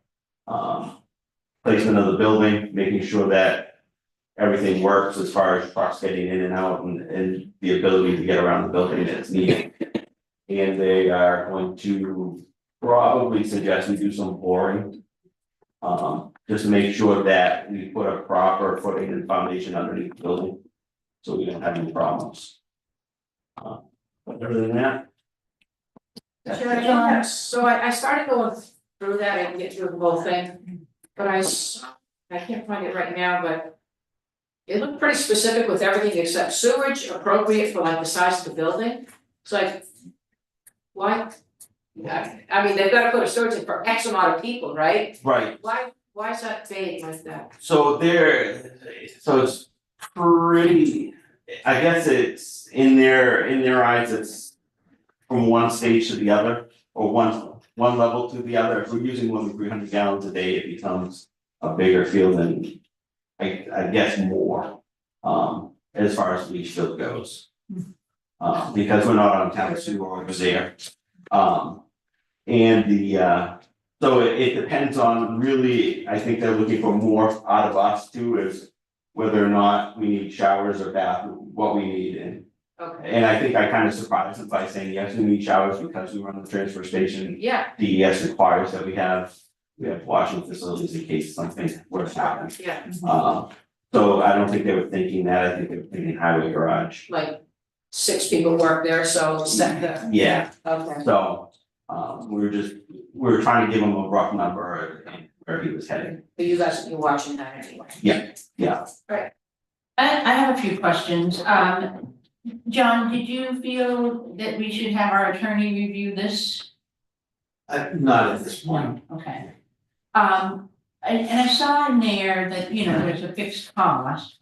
placement of the building, making sure that everything works as far as trucks getting in and out and the ability to get around the building that's needed. And they are going to probably suggest we do some boring. Just to make sure that we put a proper footing and foundation underneath the building. So we don't have any problems. But other than that. So I started going through that, I can get through the whole thing, but I can't find it right now, but. It looked pretty specific with everything except sewage appropriate for like the size of the building, it's like. Why? I mean, they've gotta put a sewage in for X amount of people, right? Right, Why is that vague like that? so it's pretty, I guess it's in their eyes, it's. From one stage to the other, or one level to the other, if we're using more than 300 gallons a day, it becomes a bigger field than. I guess more, as far as leach field goes. Because we're not on town sewer over there. And so it depends on really, I think they're looking for more out of us too, is whether or not we need showers or what we need, Okay, and I think I kind of surprised them by saying, yes, we need showers because we run the transfer station. yeah, DES requires that we have washing facilities in case something were to happen. yeah, So I don't think they were thinking that, I think they were thinking highway garage. like 6 people work there, so set the, Yeah, okay. so, we were trying to give him a rough number and where he was heading. But you guys will be watching that anyway. Yeah, I have a few questions. John, did you feel that we should have our attorney review this? Not at this point. Okay. And I saw in there that, there's a fixed cost,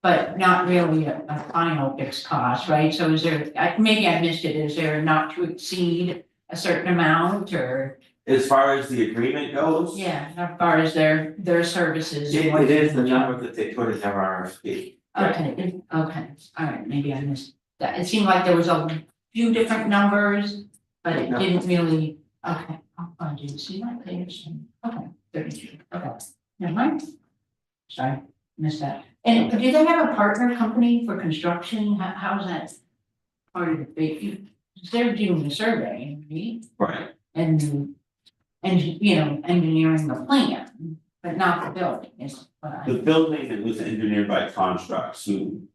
but not really a final fixed cost, right? So is there, maybe I missed it, is there not to exceed a certain amount or? as far as the agreement goes. Yeah, as far as their services. and what- It is the number that they put in their RFP. Okay, all right, maybe I missed that. It seemed like there was a few different numbers, but it didn't really, okay, I didn't see that page. Okay, 32, okay, never mind. Sorry, missed that. And do they have a partner company for construction? How's that part of the big, they're doing the survey, right? Right, And engineering the plan. but not the building, is what The building was engineered by Constructs, who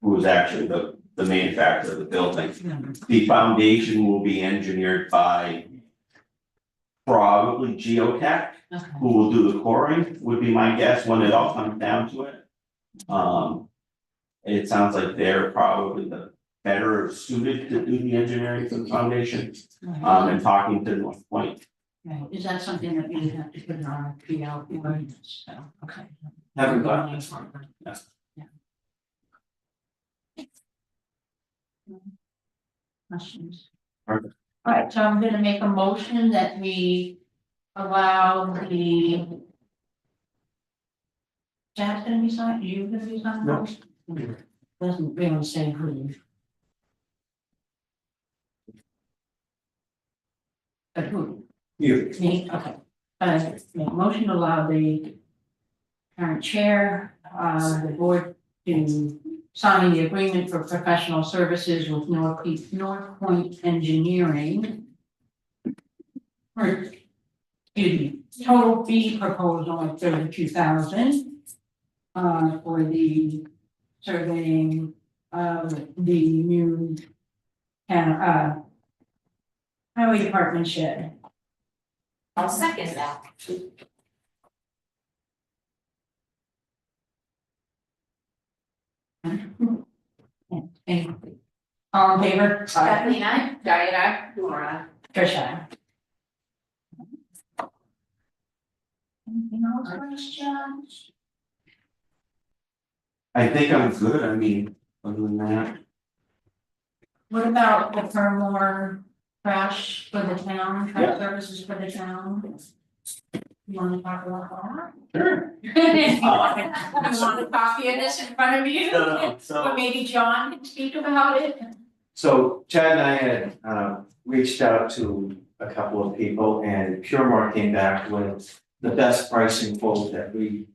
was actually the manufacturer of the building. The foundation will be engineered by probably Geotech, Okay. who will do the coring, would be my guess when it all comes down to it. It sounds like they're probably the better suited to do the engineering for the foundation, and talking to North Point. Right, is that something that we would have to put in our PL for, so, okay. Haven't got this one. Yes. Yeah. Questions? Perfect. All right, so I'm gonna make a motion that we allow the. That's gonna be signed, you gonna be signed? No. Doesn't really say who. But who? You. Me, okay. Motion to allow the current chair, the board to sign the agreement for professional services with North Point Engineering. For, excuse me, total fee proposal of $32,000 for the surveying of the new highway department shed. I'll second that. All in favor? Kathleen, I. Diana, Laura. Tricia. Anything else, questions? I think I'm good, I mean, other than that. What about the Furmore trash for the town, trash Yeah. services for the town? You wanna talk about that? Sure. You want a copy of this in front of you? No, so- Or maybe John can speak about it? So Chad and I had reached out to a couple of people and Puremore came back with the best pricing quote that we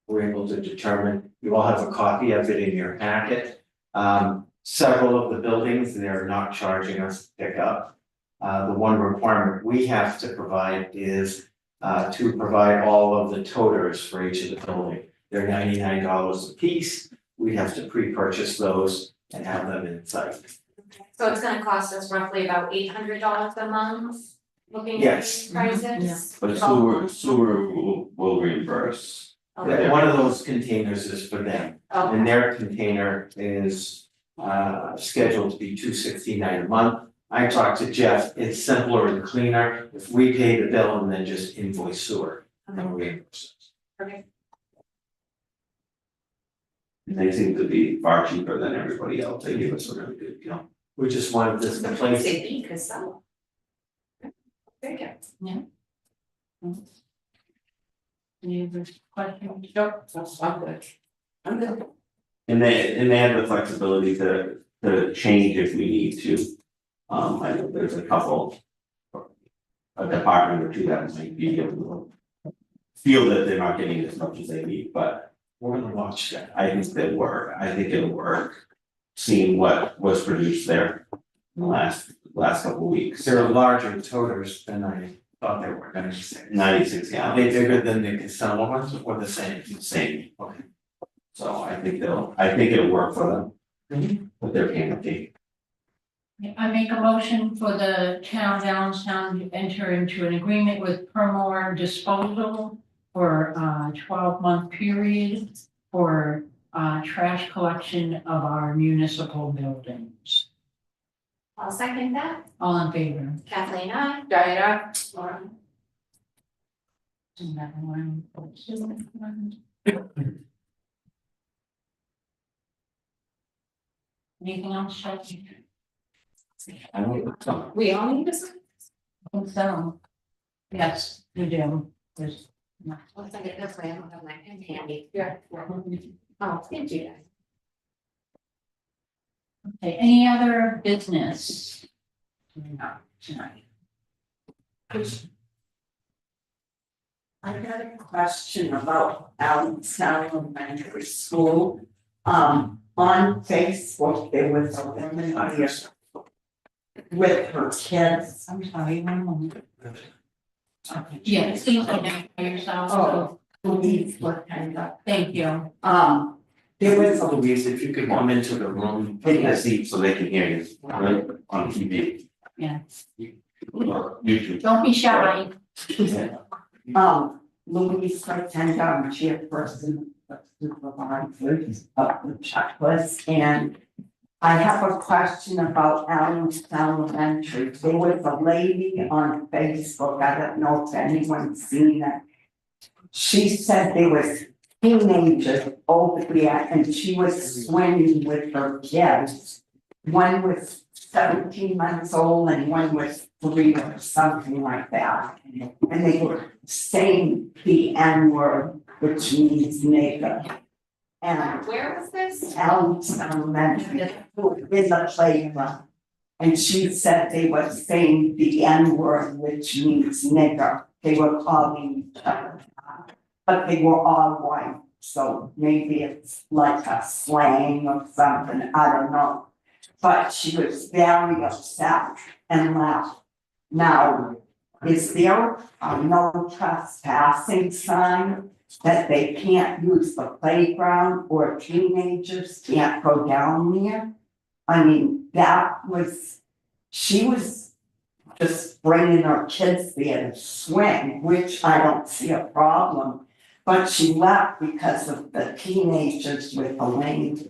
were able to determine. You all have a copy of it in your packet. Several of the buildings, they're not charging us to pick up. The one requirement we have to provide is to provide all of the toters for each of the building. They're $99 a piece. We have to pre-purchase those and have them in site. So it's gonna cost us roughly about $800 a month, looking at Yes. these prices. But sewer will reimburse. Okay. One of those containers is for them, and Okay. their container is scheduled to be $269 a month. I talked to Jeff, it's simpler and cleaner if we pay the bill and then just invoice sewer and reimburse us. Okay. And they seem to be far cheaper than everybody else, they give us a really good deal. We just wanted this to place. Say because so. Very good. Any other questions? nope, I'm good. I'm good. And they have the flexibility to change if we need to. I know there's a couple. A department or two that might be able to feel that they're not getting as much as they need, but We're gonna watch that. I think it'll work. Seeing what was produced there the last couple of weeks. They're larger toters than I thought they were gonna be. 96 Are gallons. they bigger than the Casella ones or the same? Same. Okay. So I think it'll work for them. But they're paying a fee. I make a motion for the town of Allenstown to enter into an agreement with Permore Disposal for a 12-month period for trash collection of our municipal buildings. I'll second that. All in favor? Kathleen, I. Diana, Laura. Anything else, Jackie? I don't think so. We all need this. I think so. Yes, we do. There's. Let's send it this way. I don't have my pen handy. yeah. Oh, thank you. Okay, any other business? No, tonight. I got a question about Allenstown Elementary School. On Facebook, there was a woman here with her kids. I'm sorry, one moment. Okay, yeah, please identify yourself. Oh. Louise Latenda. Thank you. There was a Louise, if you could come into the room, take a seat so they can hear you, right, on TV. Yeah. Or YouTube. Don't be shy. Louise Latenda, I'm chairperson of supervisors of the checklist, and I have a question about Allen's Elementary. There was a lady on Facebook, I don't know if anyone's seen it. She said there was teenagers over there and she was swimming with her kids. One was 17 months old and one was 3 or something like that. And they were saying the N-word, which means nigger. And Where was this? Allen's Elementary, in the playground. And she said they were saying the N-word, which means nigger. They were calling each other. But they were all white, so maybe it's like a slang or something, I don't know. But she was very upset and left. Now, is there a no trespassing sign that they can't use the playground or teenagers can't go down there? I mean, she was just bringing her kids there to swim, which I don't see a problem. But she left because of the teenagers with the language.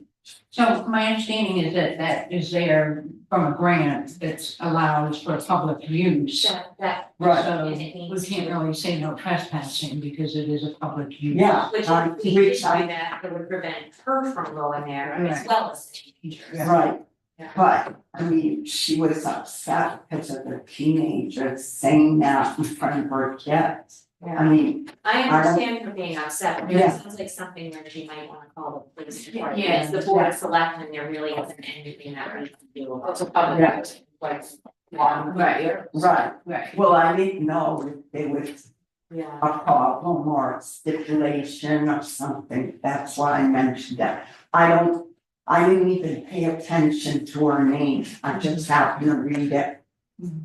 So my understanding is that that is there from a grant that allows for public use. That. So And it we needs can't to- really say no trespassing because it is a public use. Yeah. Which um, if we did which do I- that, it would prevent her from going there as Right. well as the teenagers. Right, Yeah. but I mean, she was upset because of the teenagers saying that in front of her kids. I mean, I understand her being upset, but Yeah. it sounds like something where she might wanna call the police department. Yeah. It's the board of selectmen, there really isn't anything that we can do. It's a public, Yeah. like, Right, right, right. well, I didn't know if there was Yeah. a problem or a stipulation or something, that's why I mentioned that. I didn't even pay attention to her name, I just happened to read it.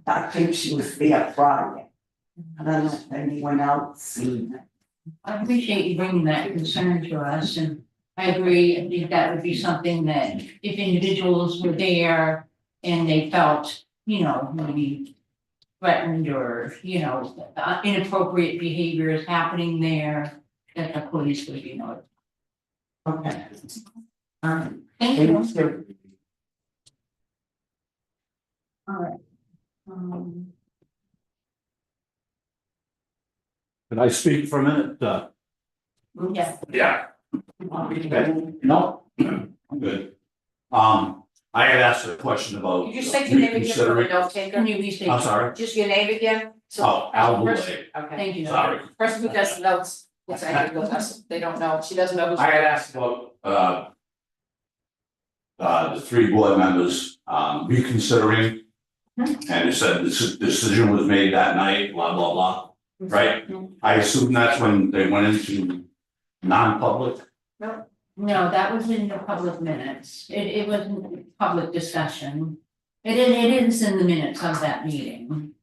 I think she was there Friday. I don't know if anyone else seen it. I appreciate you bringing that concern to us, and I agree, I think that would be something that if individuals were there and they felt, maybe threatened or, inappropriate behavior is happening there, that the police would be notified. Okay. Thank you. Thank you. All right. Can I speak for a minute? Yeah. Yeah. No, I'm good. I had asked a question about Could you say your name again for the reconsidering. note taker? Can you restate? I'm sorry. Just your name again? So- Oh, Al First- Boulay, Okay. Thank you. sorry. Person who does the notes, yes, I agree with us, they don't know, she doesn't know who's. I had asked about, the 3 board members, reconsidering. And it said this decision was made that night, blah, blah, blah, right? I assume that's when they went into non-public. No, that was in the public minutes. It wasn't public discussion. It is in the minutes of that meeting.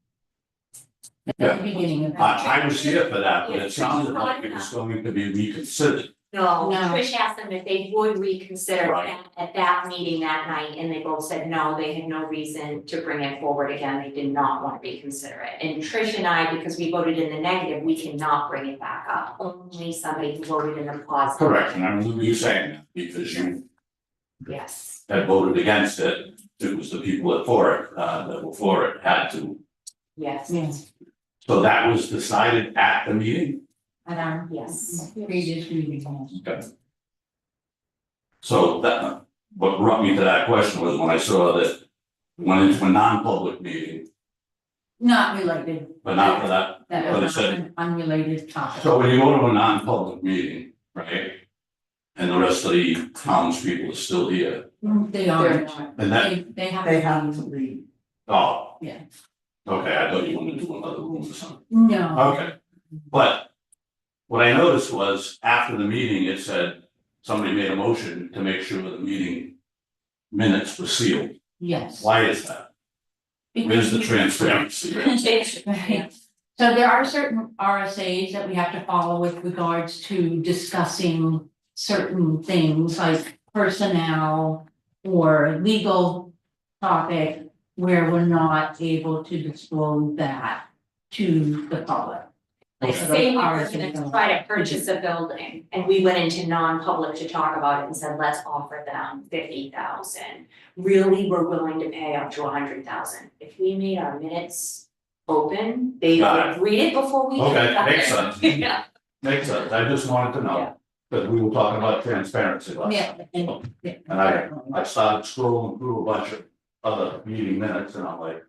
At the beginning of that. I was here for that, but it sounded like it was going to be reconsidered. No, No. Trish asked them if they would reconsider Right. at that meeting that night, and they both said no, they had no reason to bring it forward again, they did not want to reconsider it. And Trish and I, because we voted in the negative, we cannot bring it back up, only somebody who voted in the positive. Correct, and I remember you saying that, because you Yes, had voted against it. It was the people that were for it, had to. yes, Yes, So that was decided at the meeting? at our yes. previous meeting. Okay. So that, what brought me to that question was when I saw that it went into a non-public meeting, Not related. but not for that. That But it was said- an unrelated topic. So when you go to a non-public meeting, right? And the rest of the townspeople are still here, They aren't. and that, They have. They have to leave. oh. Yeah. Okay, I thought you wanted to do another room or something. No, Okay, but what I noticed was after the meeting, it said somebody made a motion to make sure the meeting minutes were sealed. yes. Why is that? Where's the transparency? Right. So there are certain RSAs that we have to follow with regards to discussing certain things like personnel or legal topic where we're not able to disclose that to the public. Like So say we those were RSAs gonna are- try to purchase a building and we went into non-public to talk about it and said, let's offer them 50,000. Really, we're willing to pay up to 100,000. If we made our minutes open, they Got would read it before we. Okay, got makes there. sense. Yeah. Makes sense, I just wanted to Yeah. know, because we were talking about transparency last time. Yeah. And I started scrolling through a bunch of other meeting minutes and I'm like,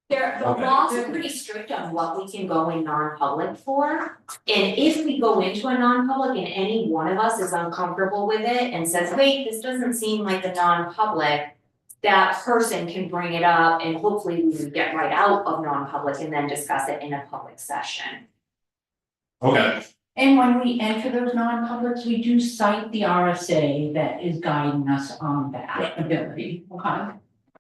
The Okay. laws are pretty strict on what we can go in non-public for. And if we go into a non-public and any one of us is uncomfortable with it and says, wait, this doesn't seem like a non-public. That person can bring it up and hopefully we would get right out of non-public and then discuss it in a public session. okay, And when we enter those non-publics, we do cite the RSA that is guiding us on that ability, okay?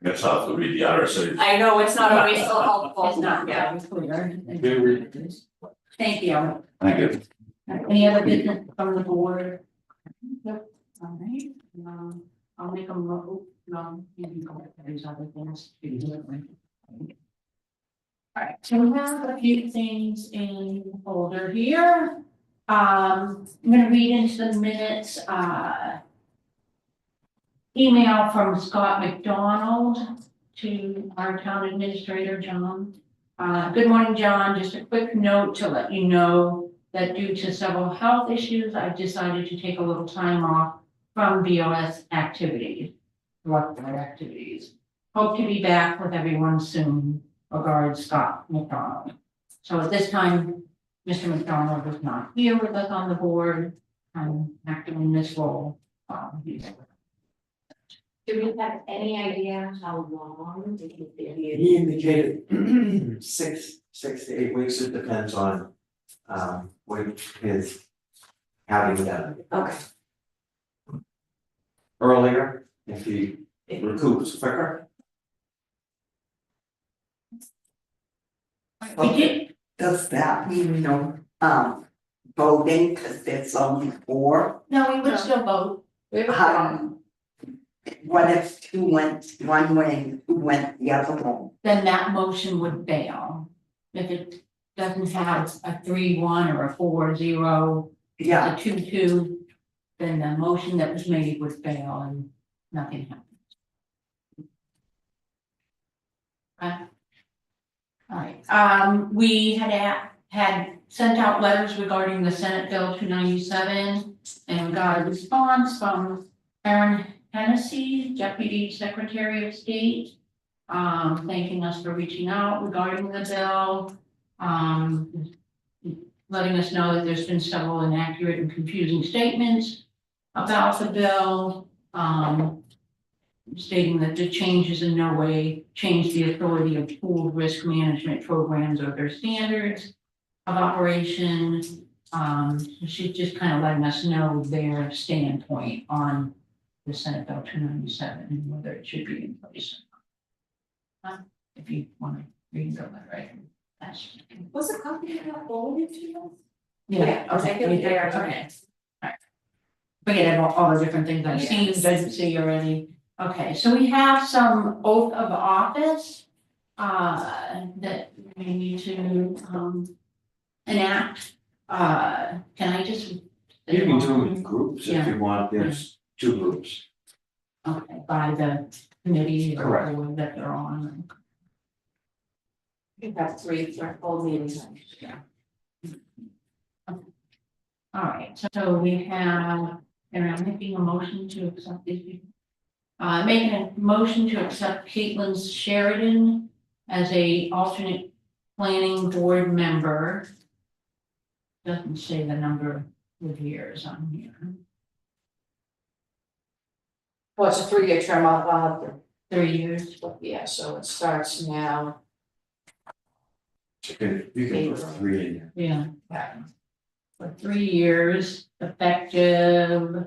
I guess I'll have to read the RSA. I know it's not always so helpful. It's not Yeah. very clear. Thank you. Thank you. Any other business from the board? Nope. All right, I'll make a you can go back to these other things. All right, so we have a few things in the folder here. I'm gonna read into the minutes, email from Scott McDonald to our town administrator, John. Good morning, John. Just a quick note to let you know that due to several health issues, I've decided to take a little time off from BOS activities, workload activities. Hope to be back with everyone soon. Regards, Scott McDonald. So at this time, Mr. McDonald is not here with us on the board. I'm acting in this role. Do we have any idea how long did he give you? He indicated 6 to 8 weeks, it depends on when his having done Okay. earlier, if he recoups quicker. We did, Does that mean no, voting, cause there's only 4? no, we would still vote. What if 2 went one way and 2 went the other way? Then that motion would fail. If it doesn't have a 3-1 or a 4-0, Yeah, a 2-2, then the motion that was made would fail and nothing happens. Okay. All right, we had sent out letters regarding the Senate Bill 297 and we got a response from Aaron Hennessy, Deputy Secretary of State, thanking us for reaching out regarding the bill, letting us know that there's been several inaccurate and confusing statements about the bill, stating that the changes in no way change the authority of pooled risk management programs or their standards of operation. She's just kind of letting us know their standpoint on the Senate Bill 297 and whether it should be in place. If you want to read the letter, I can pass. Was a company that forwarded to us? Yeah, I'll take it there. Okay. Alright. Forget about all the different things I've seen, Yes. doesn't see already. Okay, so we have some oath of office that we need to enact. Can I just? You can do them in groups if you want, there's 2 groups. Okay, by the committee or Correct. board that they're on. We have 3 for full meetings. All right, so we have, and I'm making a motion to accept these people. Making a motion to accept Caitlin Sheridan as a alternate planning board member. Doesn't say the number of years on here. Well, it's a 3-year term of, 3 years. yeah, so it starts now. You can put 3 in there. Yeah. For 3 years, effective.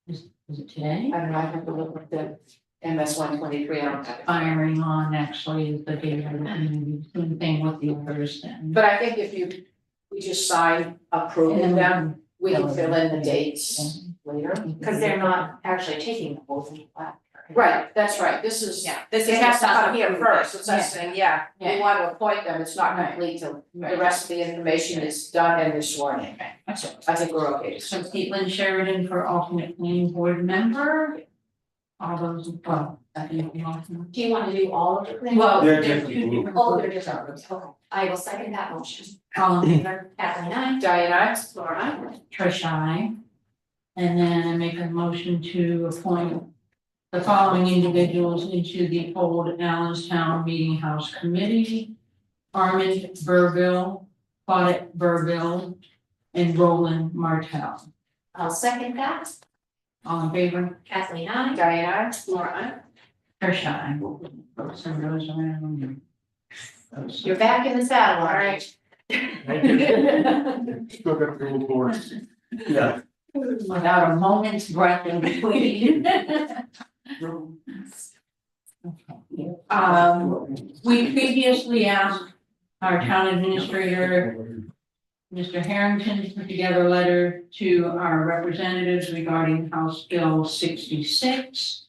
Is it today? I don't know, I have to look at the MS 123, I don't have it. Firing on actually is the date of the meeting, same thing with the others then. But I think if we just sign approving them, we can fill in the dates later. Because they're not actually taking the whole thing. Right, that's right, this is, Yeah. it has to come here first, it's us saying, yeah, Yeah. we want to appoint them, it's not Right. complete till the Right. rest of the information is done and they're sworn in. Okay, that's it. I think we're okay. So Caitlin Sheridan for alternate planning board member. All those, well, I think we all can. Do you want to do all of it? Well, They're they're different two groups. different Oh, they're groups. different, okay. I will second that motion. All in favor? Kathleen, I. Diane, I, Laura, I. Trish, I. And then I make a motion to appoint the following individuals into the Old Allenstown Meeting House Committee. Armand Burville, Claudette Burville, and Roland Martell. I'll second that. All in favor? Kathleen, I. Diane, I. Laura, I. Trish, I. Send those around. You're back in the saddle, all right. Still got the old boards. Yeah. Without a moment's breath in between. We previously asked our town administrator, Mr. Harrington, to put together a letter to our representatives regarding House Bill 66,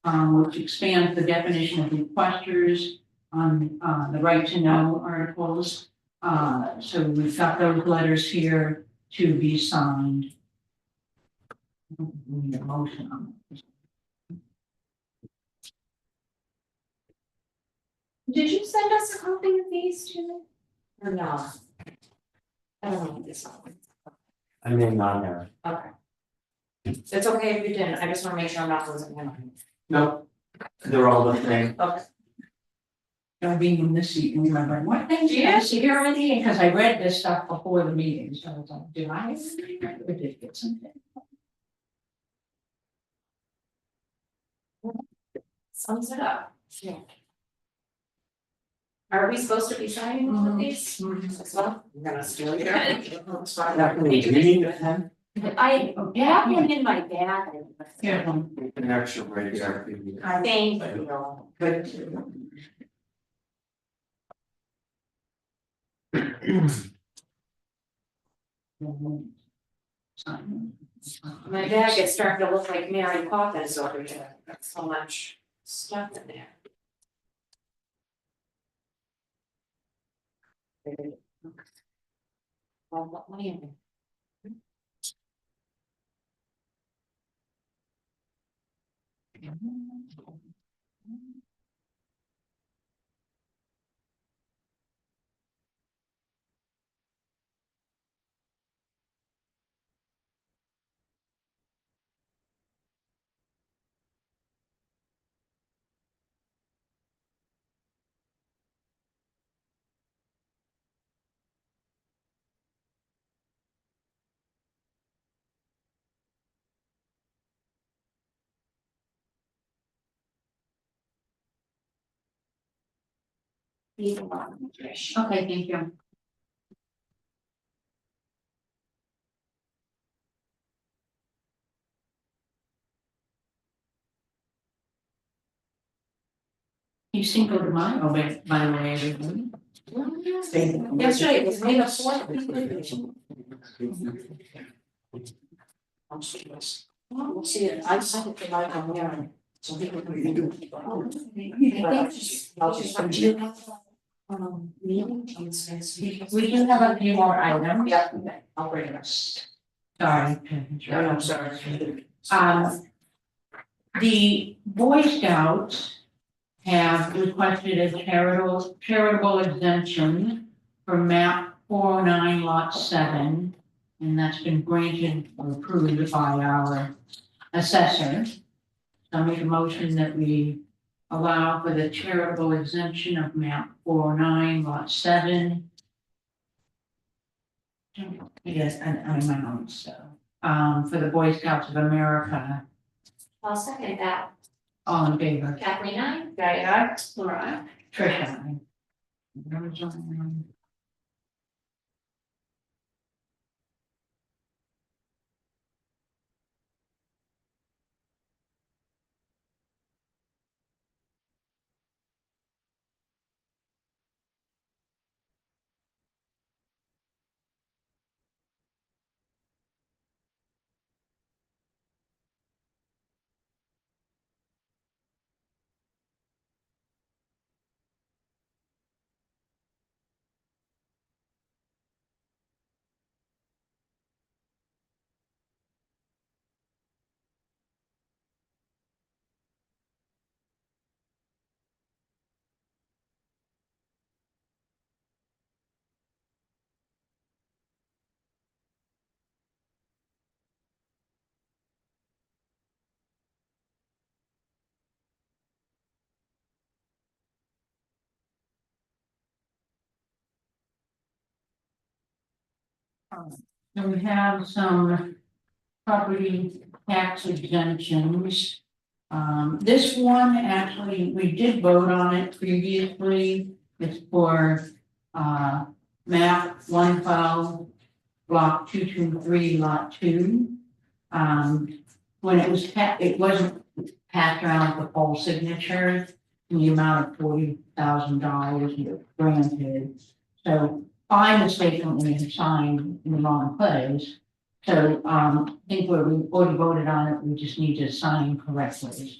which expands the definition of requesters on the right to know articles. So we've got those letters here to be signed. We need a motion on it. Did you send us a copy of these two? Or no? I don't know this one. I may not have. Okay. It's okay if you didn't, I just wanna make sure I'm not losing them. No, they're all the same. Okay. I'll be in this seat and remember, what things did I see already? Because I read this stuff before the meeting, so I was like, did I? Or did I get something? Sums it up. Yeah. Are we supposed to be signing all of these as well? I'm gonna steal your. It's fine. Do you need a pen? I have them in my bag. Here, An extra right there. Thank you. Good. My bag is starting to look like Mary Poppins over here, got so much stuff in there. Well, what money in there? Either one, Trish. Okay, thank you. You Cinco de Mayo, by the way, everybody. That's right, it was made of four. We'll see it, I sent it to my own. So people can do. I'll just. We do have a few more items. Yep, I'll bring it up. Sorry. No, no, sorry. The Boy Scouts have requested a charitable exemption for map 409 lot 7. And that's been granted or approved by our assessor. So I make a motion that we allow for the charitable exemption of map 409 lot 7. Yes, an amount, so, for the Boy Scouts of America, I'll second that. all in favor? Kathleen, I. Diane, I. Laura, Tricia. And we have some property tax exemptions. This one, actually, we did vote on it previously. It's for, map 112, block 223, lot 2. When it was it wasn't passed around with the poll signatures, in the amount of $40,000 granted. So I mistakenly signed in the wrong place. So, I think where we already voted on it, we just need to sign correctly.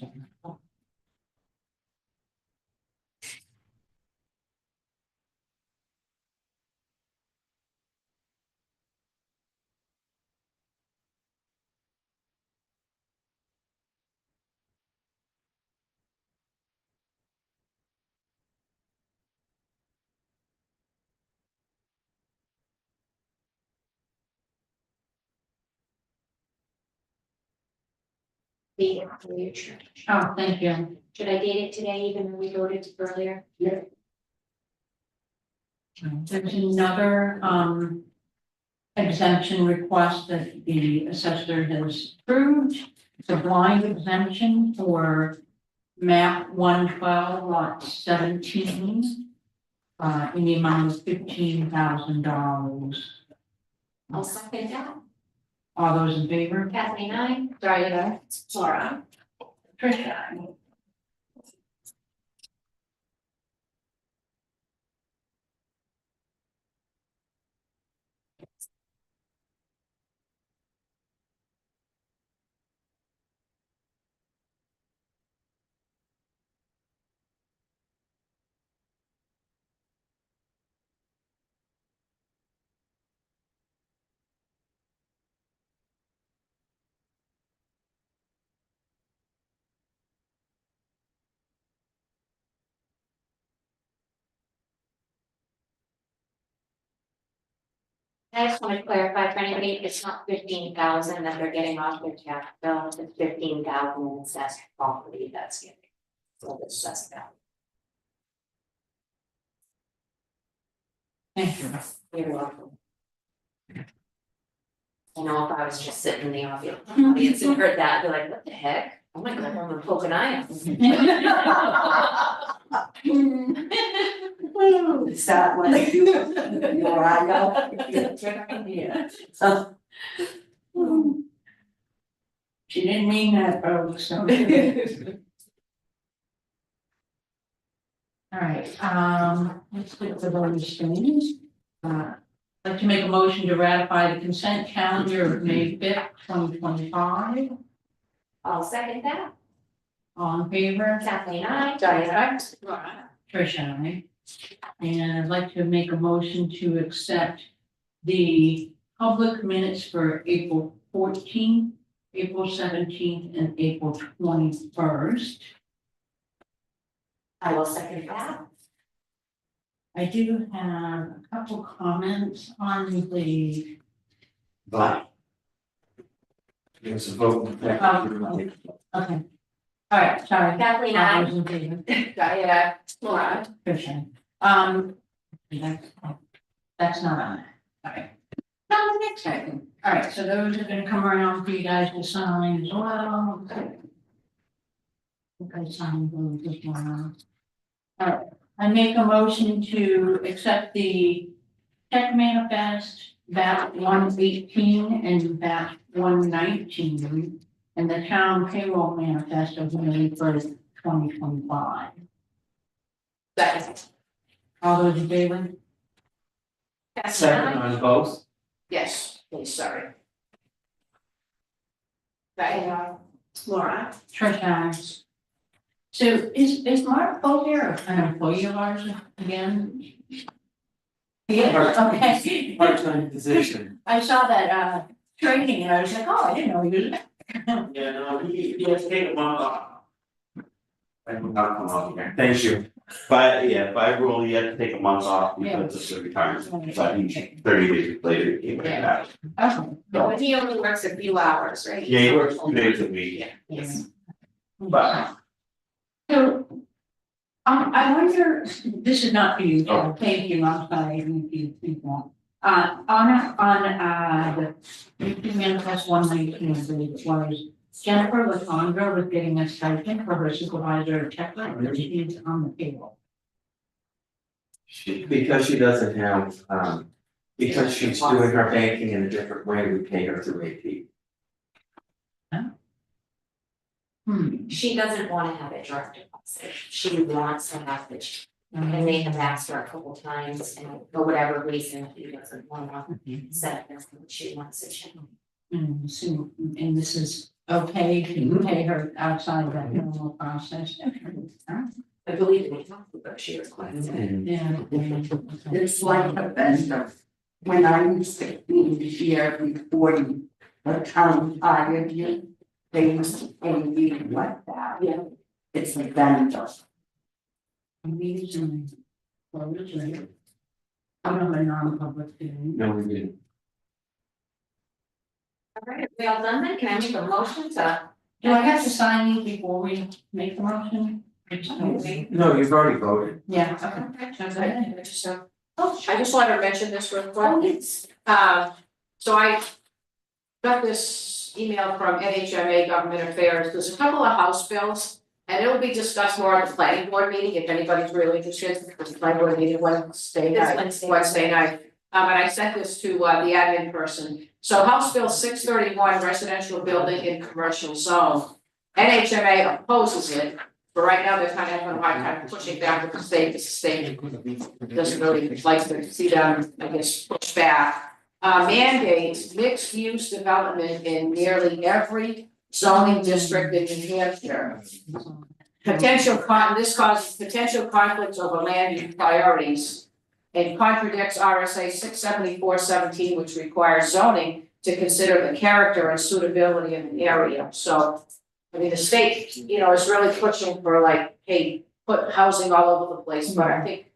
Be it for your church. Oh, thank you. Should I date it today, even though we voted earlier? There's another, exemption request that the assessor has approved. It's a blind exemption for map 112, lot 17. In the amount of $15,000. I'll second that. All those in favor? Kathleen, I. Diana, Laura. Tricia. I just want to clarify for anybody, it's not 15,000 that they're getting off their tax bill, it's 15,000 in assessed property that's getting. So it's assessed value. Thank you. You're welcome. I know if I was just sitting in the audience and heard that, I'd be like, what the heck? Oh my God, I'm gonna poke an eye out. Is that what your eye go? Yeah. She didn't mean that, folks. So. All right, let's get to those things. I'd like to make a motion to ratify the consent calendar of May 5th, 2025. I'll second that. All in favor? Kathleen, I. Diana, Tricia, aye. And I'd like to make a motion to accept the public minutes for April 14th, April 17th, and April 21st. I will second that. I do have a couple comments on the. But. It's a vote. Okay. All right, sorry. Kathleen, All I. those in favor? Diana, Laura. Tricia. That's not on there. All right. Now the next item. All right, so those are gonna come around for you guys to sign as well. Okay, sign those as well. All right, I make a motion to accept the check manifest, batch 118 and batch 119, and the town payroll manifest of May 1st, 2025. Second. All those in favor? Kathleen, Second I. on both. Yes, please, sorry. Diana, Laura. Trish, so is Mark Boger an employee of ours again? Yeah, okay. Part-time position. I saw that training and I was like, oh, I didn't know he was. Yeah, no, he has to take a month off. I will not come off here, thank you. By rule, you have to take a month off because it's a retirement, but he's 30 days later, he came back. Okay. But he only works a few hours, right? Yeah, he works 2 days a week, Yes. but So, I wonder, this is not for you, so thank you, I'm sorry, if you want. On the manifest 119, it was Jennifer Latondra was getting a stipend for her supervisor checklist, but she's on the payroll. Because she doesn't have, because she's doing her banking in a different way, we pay her through AP. She doesn't wanna have it direct deposit, she wants to have it. And they have asked her a couple times, and for whatever reason, she doesn't wanna set it, she wants it checked. And this is okay to pay her outside that normal process. I believe we talked about she requested it. Yeah. It's like a vendor. When I used to be here before the town hired you, they used to pay you like that. Yeah. It's a vendor. Meeting. I'm not a non-public thing. No, we didn't. Alright, we all done then, can I make a motion to? Do I have to sign these before we make the motion? No, you've already voted. Yeah, I just wanted to mention this real quick. So I got this email from NHMA Government Affairs, there's a couple of House bills. And it'll be discussed more at the planning board meeting, if anybody's really interested, because the planning board meeting Wednesday night. Wednesday night. And I sent this to the admin person. So House Bill 631, residential building in commercial zone. NHMA opposes it, but right now they're kind of having a hard time pushing back with the state, because the state doesn't really like to see them, I guess, push back. Mandates mixed use development in nearly every zoning district in New Hampshire. This causes potential conflicts over land use priorities. And contradicts RSA 674-17, which requires zoning to consider the character and suitability of the area. So, I mean, the state, is really pushing for like, hey, put housing all over the place, but I think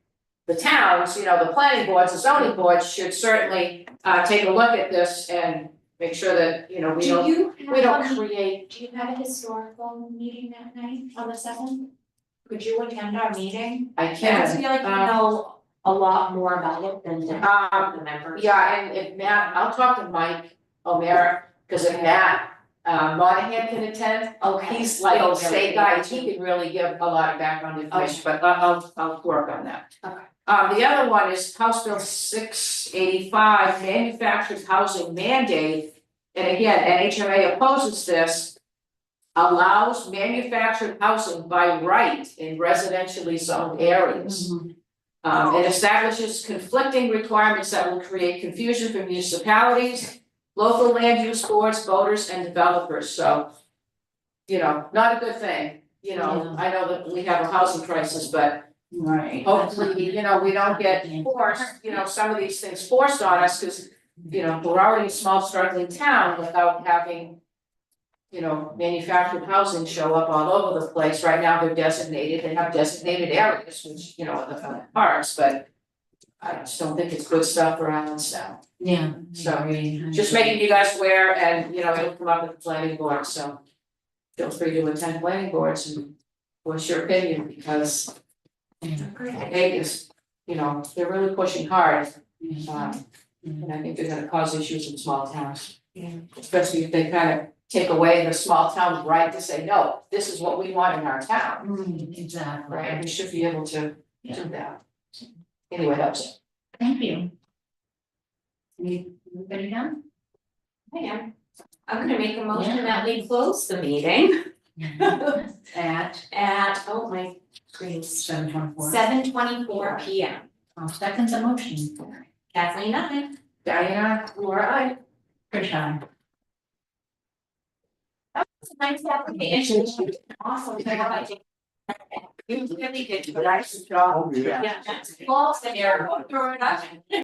the towns, the planning boards, the zoning boards should certainly take a look at this and make sure that, we don't create. Do you have a historical meeting that night on the 7th? Could you attend our meeting? I can. I feel like you know a lot more about it than the members. Yeah, and if Matt, I'll talk to Mike O'Meara, because if Matt Monahan can attend, he's like a state guy, he can really give a lot of background information, but I'll work on that. Okay. The other one is House Bill 685, manufactured housing mandate. And again, NHMA opposes this, allows manufactured housing by right in residentially zoned areas. It establishes conflicting requirements that will create confusion for municipalities, local land use boards, voters, and developers, so. Not a good thing, I know that we have a housing crisis, but Right. hopefully, we don't get forced, some of these things forced on us, cause, we're already a small struggling town without having. Manufactured housing show up all over the place, right now they're designated, they have designated areas, which, are the parks, but. I just don't think it's good stuff for Allenstown, Yeah. So, Sorry. just making you guys aware, and, it'll come up at the planning board, so. Feel free to attend planning boards and voice your opinion, because. They is, they're really pushing hard, and I think they're gonna cause issues in small towns. Especially if they kind of take away the small town's right to say, no, this is what we want in our town, Exactly. right? We should be able to do that. Anyway, that's it. Thank you. Anybody done? I am. I'm gonna make a motion that we close the meeting at, oh my screen's 7:24. 7:24 p.m. I'll second the motion. Kathleen, aye. Diana, Laura, aye. Krishan. It's a nice application. Awesome. You really did a nice job. Yeah. Yeah, that's false and you're.